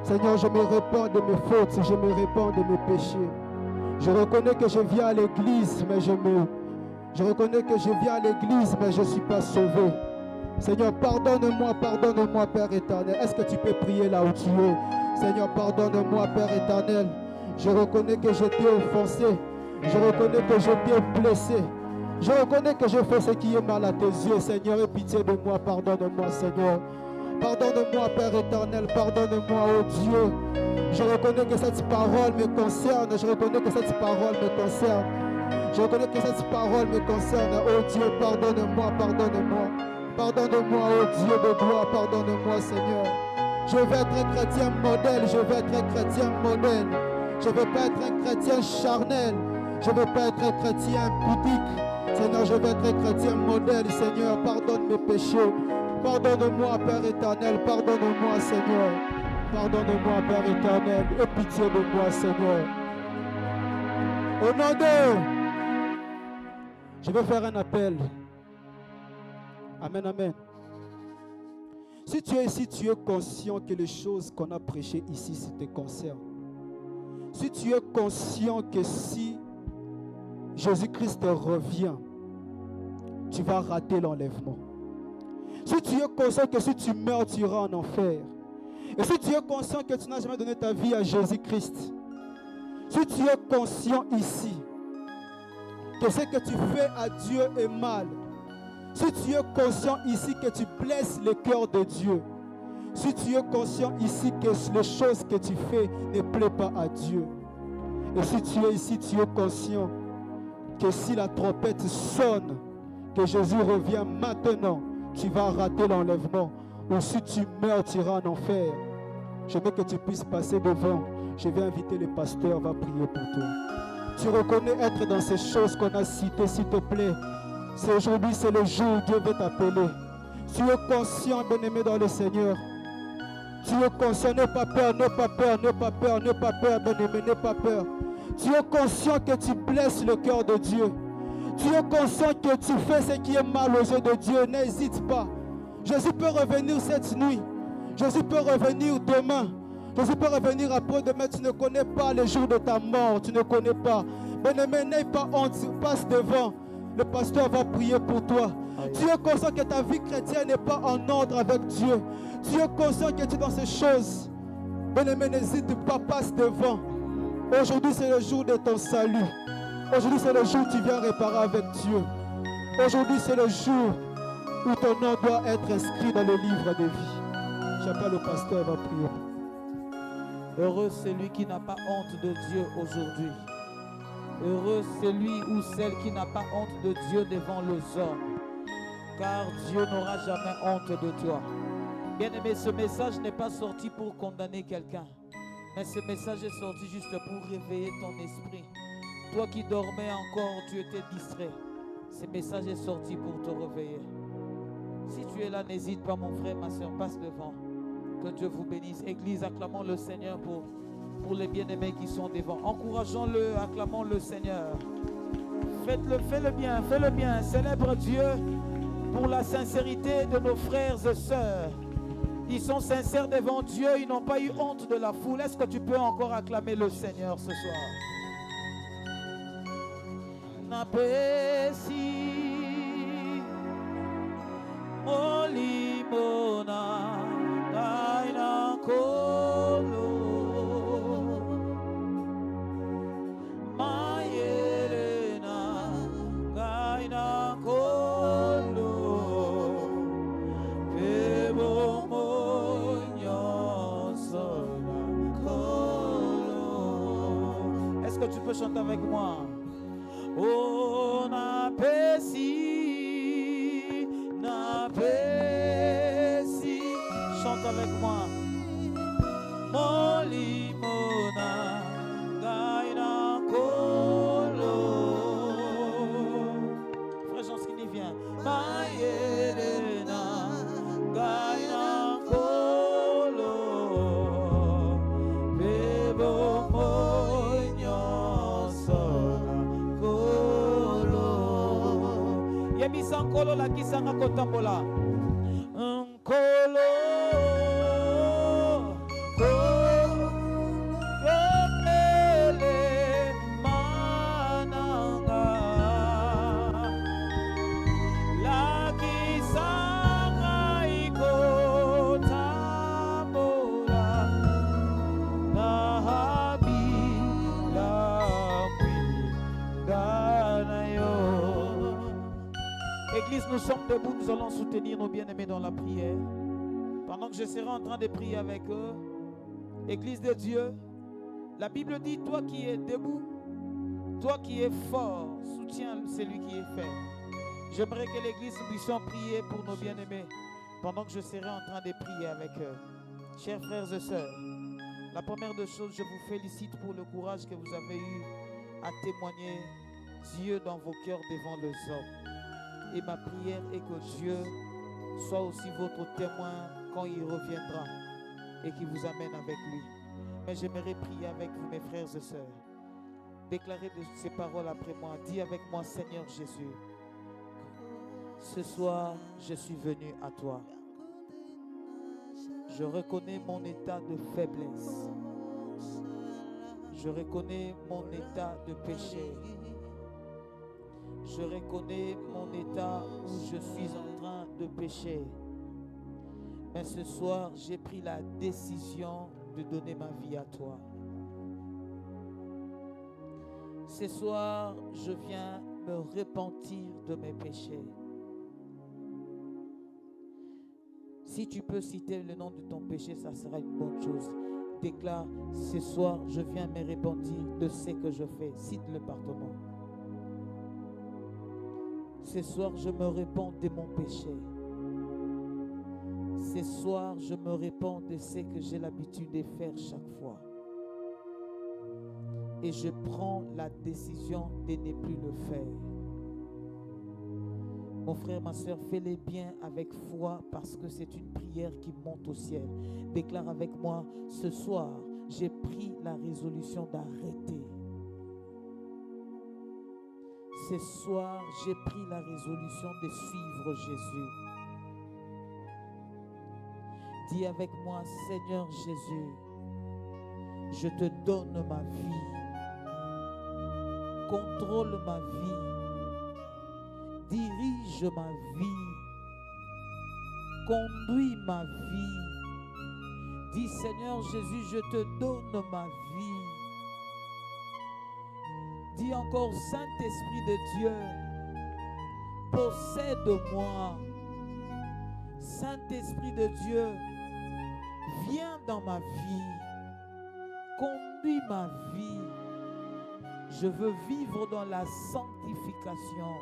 Seigneur, je me répands de mes fautes, je me répands de mes péchés. Je reconnais que je viens à l'église, mais je reconnais que je viens à l'église, mais je ne suis pas sauvé. Seigneur, pardonne-moi, pardonne-moi, Père éternel. Est-ce que tu peux prier là où tu es? Seigneur, pardonne-moi, Père éternel. Je reconnais que je t'ai offensé. Je reconnais que je t'ai blessé. Je reconnais que je fais ce qui est mal à tes yeux, Seigneur. Aie pitié de moi, pardonne-moi, Seigneur. Pardonne-moi, Père éternel, pardonne-moi, oh Dieu. Je reconnais que cette parole me concerne. Je reconnais que cette parole me concerne. Je reconnais que cette parole me concerne. Oh Dieu, pardonne-moi, pardonne-moi. Pardonne-moi, oh Dieu de gloire, pardonne-moi, Seigneur. Je veux être un chrétien modèle, je veux être un chrétien modèle. Je ne veux pas être un chrétien charnel. Je ne veux pas être un chrétien pudique. Seigneur, je veux être un chrétien modèle. Seigneur, pardonne mes péchés. Pardonne-moi, Père éternel. Pardonne-moi, Seigneur. Pardonne-moi, Père éternel. Aie pitié de moi, Seigneur. Au nom de... Je vais faire un appel. Amen, amen. Si tu es ici, tu es conscient que les choses qu'on a prêchées ici, ça te concerne. Si tu es conscient que si Jésus-Christ revient, tu vas rater l'enlèvement. Si tu es conscient que si tu meurs, tu iras en enfer. Et si tu es conscient que tu n'as jamais donné ta vie à Jésus-Christ, si tu es conscient ici que ce que tu fais à Dieu est mal, si tu es conscient ici que tu blesses le cœur de Dieu, si tu es conscient ici que les choses que tu fais ne plaisent pas à Dieu, et si tu es ici, tu es conscient que si la trompette sonne, que Jésus revient maintenant, tu vas rater l'enlèvement, ou si tu meurs, tu iras en enfer. Je veux que tu puisses passer devant. Je vais inviter le pasteur, va prier pour toi. Tu reconnais être dans ces choses qu'on a citées, s'il te plaît. C'est aujourd'hui, c'est le jour où Dieu veut t'appeler. Tu es conscient, bien-aimé dans le Seigneur. Tu es conscient, n'aie pas peur, n'aie pas peur, n'aie pas peur, n'aie pas peur, bien-aimé, n'aie pas peur. Tu es conscient que tu blesses le cœur de Dieu. Tu es conscient que tu fais ce qui est mal aux yeux de Dieu. N'hésite pas. Jésus peut revenir cette nuit. Jésus peut revenir demain. Jésus peut revenir après-demain. Tu ne connais pas le jour de ta mort. Tu ne connais pas. Bien-aimé, n'aie pas honte. Passe devant. Le pasteur va prier pour toi. Tu es conscient que ta vie chrétienne n'est pas en ordre avec Dieu. Tu es conscient que tu es dans ces choses. Bien-aimé, n'hésite pas. Passe devant. Aujourd'hui, c'est le jour de ton salut. Aujourd'hui, c'est le jour où tu viens réparer avec Dieu. Aujourd'hui, c'est le jour où ton nom doit être inscrit dans le livre de vie. J'appelle le pasteur, va prier. Heureux celui qui n'a pas honte de Dieu aujourd'hui. Heureux celui ou celle qui n'a pas honte de Dieu devant les hommes. Car Dieu n'aura jamais honte de toi. Bien-aimé, ce message n'est pas sorti pour condamner quelqu'un. Mais ce message est sorti juste pour réveiller ton esprit. Toi qui dormais encore, tu étais distrait. Ce message est sorti pour te réveiller. Si tu es là, n'hésite pas, mon frère, ma soeur, passe devant. Que Dieu vous bénisse. Église, acclamons le Seigneur pour les bien-aimés qui sont devant. Encourageons-le, acclamons le Seigneur. Faites-le, fais-le bien. Célèbre Dieu pour la sincérité de nos frères et sœurs. Ils sont sincères devant Dieu, ils n'ont pas eu honte de la foule. Est-ce que tu peux encore acclamer le Seigneur ce soir? Napesi Olimona Gaina Kolo Mayelena Gaina Kolo Pebo Moignon Sola Kolo. Est-ce que tu peux chanter avec moi? On apprécie Nkolo la kisanga kotambola. Nkolo. Église, nous sommes debout, nous allons soutenir nos bien-aimés dans la prière. Pendant que je serai en train de prier avec eux, Église de Dieu, la Bible dit, toi qui es debout, toi qui es fort, soutiens celui qui est faible. J'aimerais que l'Église puisse prier pour nos bien-aimés pendant que je serai en train de prier avec eux. Chers frères et sœurs, la première des choses, je vous félicite pour le courage que vous avez eu à témoigner Dieu dans vos cœurs devant les hommes. Et ma prière est que Dieu soit aussi votre témoin quand il reviendra et qu'il vous amène avec lui. Mais j'aimerais prier avec vous, mes frères et sœurs. Déclarez ces paroles après moi. Dis avec moi, Seigneur Jésus, ce soir, je suis venu à toi. Je reconnais mon état de faiblesse. Je reconnais mon état de péché. Je reconnais mon état où je suis en train de pécher. Mais ce soir, j'ai pris la décision de donner ma vie à toi. Ce soir, je viens me repentir de mes péchés. Si tu peux citer le nom de ton péché, ça sera une bonne chose. Déclare, ce soir, je viens me repentir de ce que je fais. Cite-le par ton nom. Ce soir, je me répands de mon péché. Ce soir, je me répands de ce que j'ai l'habitude de faire chaque fois. Et je prends la décision de ne plus le faire. Mon frère, ma soeur, fais-les bien avec foi parce que c'est une prière qui monte au ciel. Déclare avec moi, ce soir, j'ai pris la résolution d'arrêter. Ce soir, j'ai pris la résolution de suivre Jésus. Dis avec moi, Seigneur Jésus, je te donne ma vie. Contrôle ma vie. Dirige ma vie. Conduis ma vie. Dis, Seigneur Jésus, je te donne ma vie. Dis encore, Saint-Esprit de Dieu, possède-moi. Saint-Esprit de Dieu, viens dans ma vie. Conduis ma vie. Je veux vivre dans la sanctification.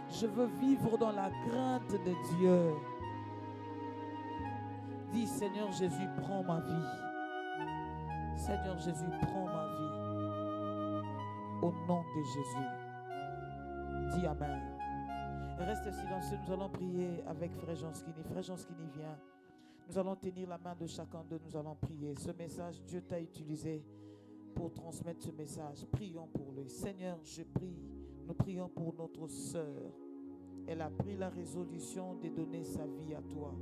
Je veux vivre dans la crainte de Dieu. Dis, Seigneur Jésus, prends ma vie. Seigneur Jésus, prends ma vie. Au nom de Jésus. Dis Amen. Reste silencieux, nous allons prier avec Frère Jonskini. Frère Jonskini, viens. Nous allons tenir la main de chacun d'eux, nous allons prier. Ce message, Dieu t'a utilisé pour transmettre ce message. Prions pour lui. Seigneur, je prie, nous prions pour notre sœur. Elle a pris la résolution de donner sa vie à toi.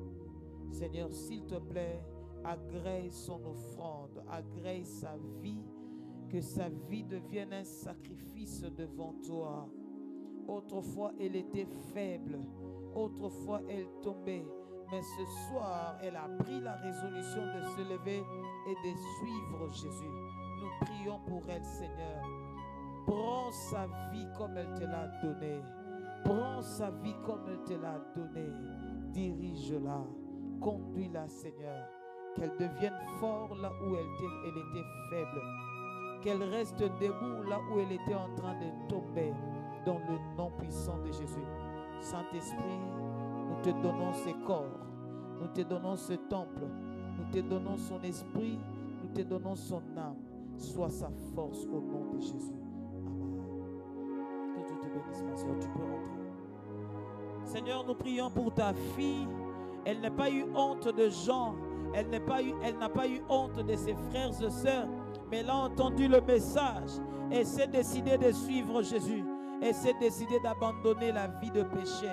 Seigneur, s'il te plaît, agrée son offrande, agrée sa vie, que sa vie devienne un sacrifice devant toi. Autrefois, elle était faible. Autrefois, elle tombait. Mais ce soir, elle a pris la résolution de se lever et de suivre Jésus. Nous prions pour elle, Seigneur. Prends sa vie comme elle te l'a donnée. Prends sa vie comme elle te l'a donnée. Dirige-la. Conduis-la, Seigneur. Qu'elle devienne forte là où elle était faible. Qu'elle reste debout là où elle était en train de tomber. Dans le nom puissant de Jésus. Saint-Esprit, nous te donnons ses corps. Nous te donnons ce temple. Nous te donnons son esprit. Nous te donnons son âme. Sois sa force au nom de Jésus. Amen. Que Dieu te bénisse, ma soeur. Tu peux rentrer. Seigneur, nous prions pour ta fille. Elle n'a pas eu honte de Jean. Elle n'a pas eu honte de ses frères et sœurs. Mais elle a entendu le message et s'est décidée de suivre Jésus. elle s'est décidée d'abandonner la vie de péché.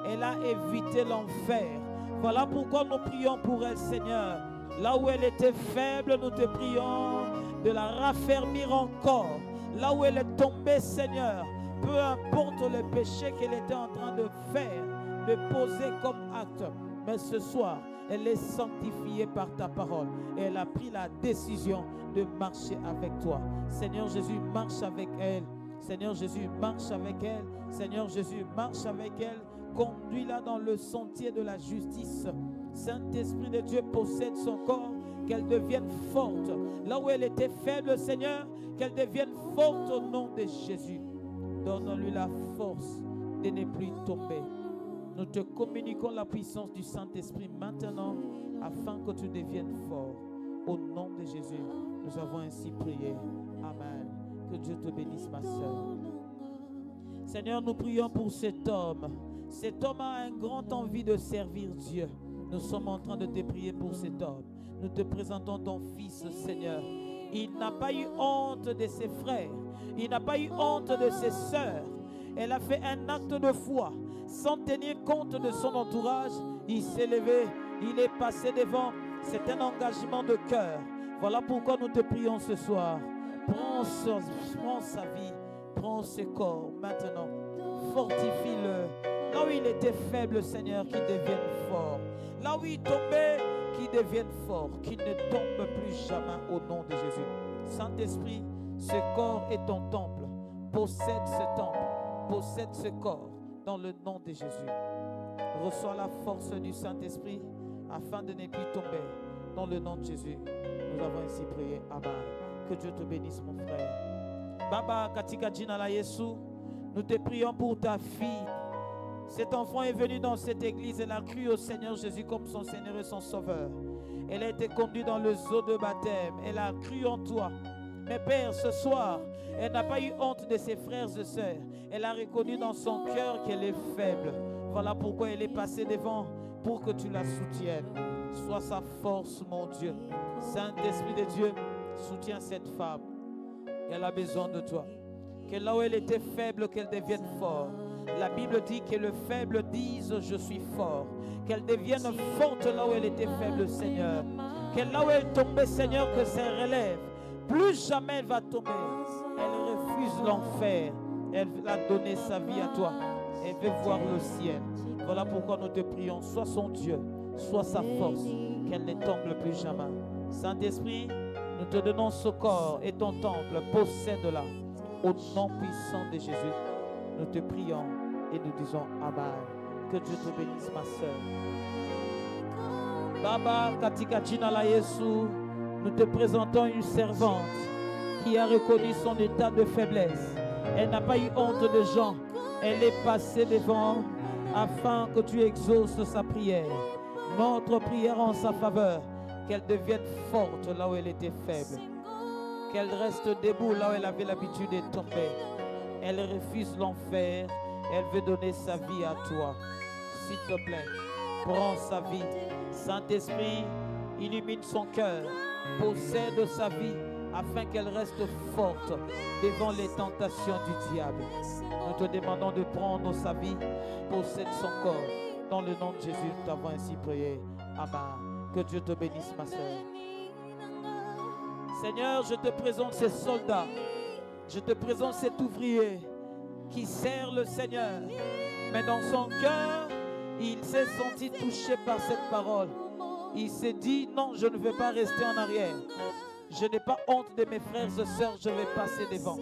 Elle a évité l'enfer. Voilà pourquoi nous prions pour elle, Seigneur. Là où elle était faible, nous te prions de la raffermir encore. Là où elle est tombée, Seigneur, peu importe le péché qu'elle était en train de faire, de poser comme acte, mais ce soir, elle est sanctifiée par ta parole. Et elle a pris la décision de marcher avec toi. Seigneur Jésus, marche avec elle. Seigneur Jésus, marche avec elle. Seigneur Jésus, marche avec elle. Conduis-la dans le sentier de la justice. Saint-Esprit de Dieu, possède son corps, qu'elle devienne forte. Là où elle était faible, Seigneur, qu'elle devienne forte au nom de Jésus. Donne-lui la force de ne plus tomber. Nous te communiquons la puissance du Saint-Esprit maintenant, afin que tu deviennes fort. Au nom de Jésus, nous avons ainsi prié. Amen. Que Dieu te bénisse, ma sœur. Seigneur, nous prions pour cet homme. Cet homme a une grande envie de servir Dieu. Nous sommes en train de te prier pour cet homme. Nous te présentons ton fils, Seigneur. Il n'a pas eu honte de ses frères. Il n'a pas eu honte de ses sœurs. Elle a fait un acte de foi. Sans tenir compte de son entourage, il s'est levé. Il est passé devant. C'est un engagement de cœur. Voilà pourquoi nous te prions ce soir. Prends sa vie. Prends ses corps maintenant. Fortifie-le. Là où il était faible, Seigneur, qu'il devienne fort. Là où il tombait, qu'il devienne fort. Qu'il ne tombe plus jamais au nom de Jésus. Saint-Esprit, ce corps est ton temple. Possède ce temple. Possède ce corps dans le nom de Jésus. Reçois la force du Saint-Esprit afin de ne plus tomber dans le nom de Jésus. Nous avons ainsi prié. Amen. Que Dieu te bénisse, mon frère. Baba katika jina la Yesu, nous te prions pour ta fille. Cet enfant est venu dans cette église. Elle a cru au Seigneur Jésus comme son Seigneur et son Sauveur. Elle a été conduite dans le eau de baptême. Elle a cru en toi. Mais Père, ce soir, elle n'a pas eu honte de ses frères et sœurs. Elle a reconnu dans son cœur qu'elle est faible. Voilà pourquoi elle est passée devant pour que tu la soutiennes. Sois sa force, mon Dieu. Saint-Esprit de Dieu, soutiens cette femme. Elle a besoin de toi. Que là où elle était faible, qu'elle devienne forte. La Bible dit que le faible dise « Je suis fort ». Qu'elle devienne forte là où elle était faible, Seigneur. Qu'elle là où elle tombait, Seigneur, que ça relève. Plus jamais elle va tomber. Elle refuse l'enfer. Elle a donné sa vie à toi. Elle veut voir le ciel. Voilà pourquoi nous te prions. Sois son Dieu. Sois sa force. Qu'elle ne tombe plus jamais. Saint-Esprit, nous te donnons ce corps et ton temple. Possède-la. Au nom puissant de Jésus, nous te prions et nous disons Amen. Que Dieu te bénisse, ma soeur. Baba katika jina la Yesu, nous te présentons une servante qui a reconnu son état de faiblesse. Elle n'a pas eu honte de gens. Elle est passée devant afin que tu exauces sa prière. Notre prière en sa faveur, qu'elle devienne forte là où elle était faible. Qu'elle reste debout là où elle avait l'habitude de tomber. Elle refuse l'enfer. Elle veut donner sa vie à toi. S'il te plaît, prends sa vie. Saint-Esprit, illumine son cœur. Possède sa vie afin qu'elle reste forte devant les tentations du diable. Nous te demandons de prendre sa vie. Possède son corps. Dans le nom de Jésus, nous t'avons ainsi prié. Amen. Que Dieu te bénisse, ma soeur. Seigneur, je te présente ces soldats. Je te présente cet ouvrier qui sert le Seigneur. Mais dans son cœur, il s'est senti touché par cette parole. Il s'est dit, non, je ne veux pas rester en arrière. Je n'ai pas honte de mes frères et sœurs, je vais passer devant.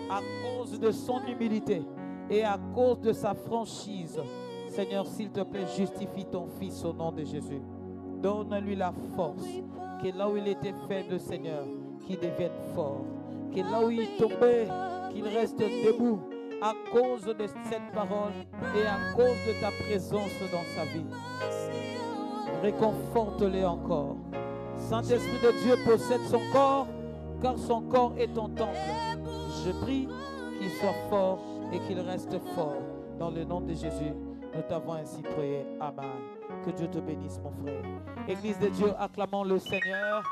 À cause de son humilité et à cause de sa franchise. Seigneur, s'il te plaît, justifie ton fils au nom de Jésus. Donne-lui la force. Que là où il était faible, Seigneur, qu'il devienne fort. Que là où il tombait, qu'il reste debout à cause de cette parole et à cause de ta présence dans sa vie. Réconforte-le encore. Saint-Esprit de Dieu possède son corps, car son corps est ton temple. Je prie qu'il soit fort et qu'il reste fort. Dans le nom de Jésus, nous t'avons ainsi prié. Amen. Que Dieu te bénisse, mon frère. Église de Dieu, acclamons le Seigneur.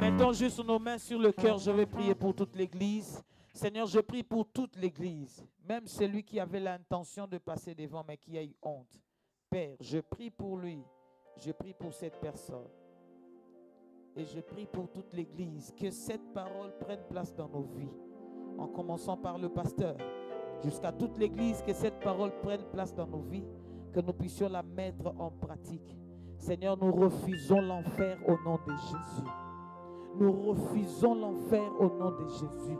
Mettons juste nos mains sur le cœur. Je vais prier pour toute l'église. Seigneur, je prie pour toute l'Église, même celui qui avait l'intention de passer devant, mais qui a eu honte. Père, je prie pour lui, je prie pour cette personne. Et je prie pour toute l'Église, que cette parole prenne place dans nos vies, en commençant par le pasteur, jusqu'à toute l'Église, que cette parole prenne place dans nos vies, que nous puissions la mettre en pratique. Seigneur, nous refusons l'enfer au nom de Jésus. Nous refusons l'enfer au nom de Jésus.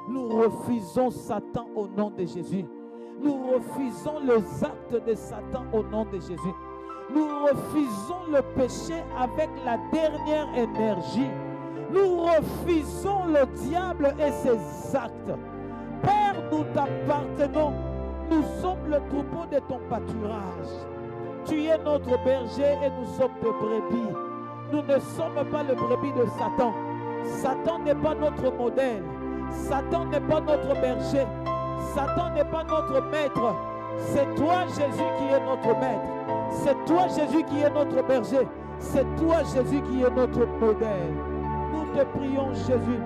Nous refusons Satan au nom de Jésus. Nous refusons les actes de Satan au nom de Jésus. Nous refusons le péché avec la dernière énergie. Nous refusons le diable et ses actes. Père, nous t'appartenons. Nous sommes le troupeau de ton pâturage. Tu es notre berger et nous sommes tes brebis. Nous ne sommes pas le brebis de Satan. Satan n'est pas notre modèle. Satan n'est pas notre berger. Satan n'est pas notre maître. C'est toi, Jésus, qui es notre maître. C'est toi, Jésus, qui est notre berger. C'est toi, Jésus, qui est notre modèle. Nous te prions, Jésus.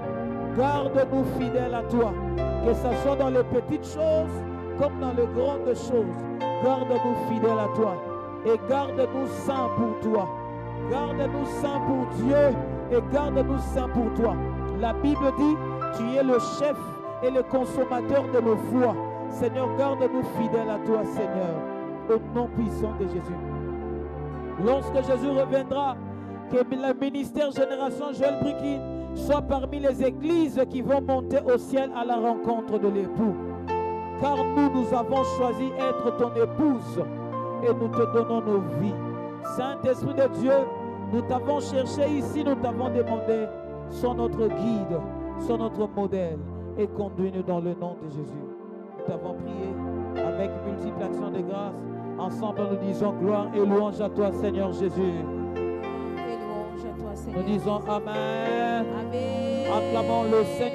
Garde-nous fidèles à toi. Que ce soit dans les petites choses comme dans les grandes choses. Garde-nous fidèles à toi. Et garde-nous saints pour toi. Garde-nous saints pour Dieu. Et garde-nous saints pour toi. La Bible dit, tu es le chef et le consommateur de nos foi. Seigneur, garde-nous fidèles à toi, Seigneur. Au nom puissant de Jésus. Lorsque Jésus reviendra, que le ministère Génération Joël Brikin soit parmi les églises qui vont monter au ciel à la rencontre de l'époux. Car nous avons choisi être ton épouse et nous te donnons nos vies. Saint-Esprit de Dieu, nous t'avons cherché ici, nous t'avons demandé, sois notre guide, sois notre modèle et conduis-nous dans le nom de Jésus. Nous t'avons prié avec multiples actions de grâce. Ensemble, nous disons gloire et louange à toi, Seigneur Jésus. Et louange à toi, Seigneur. Nous disons Amen. Amen. Acclamons le Seigneur.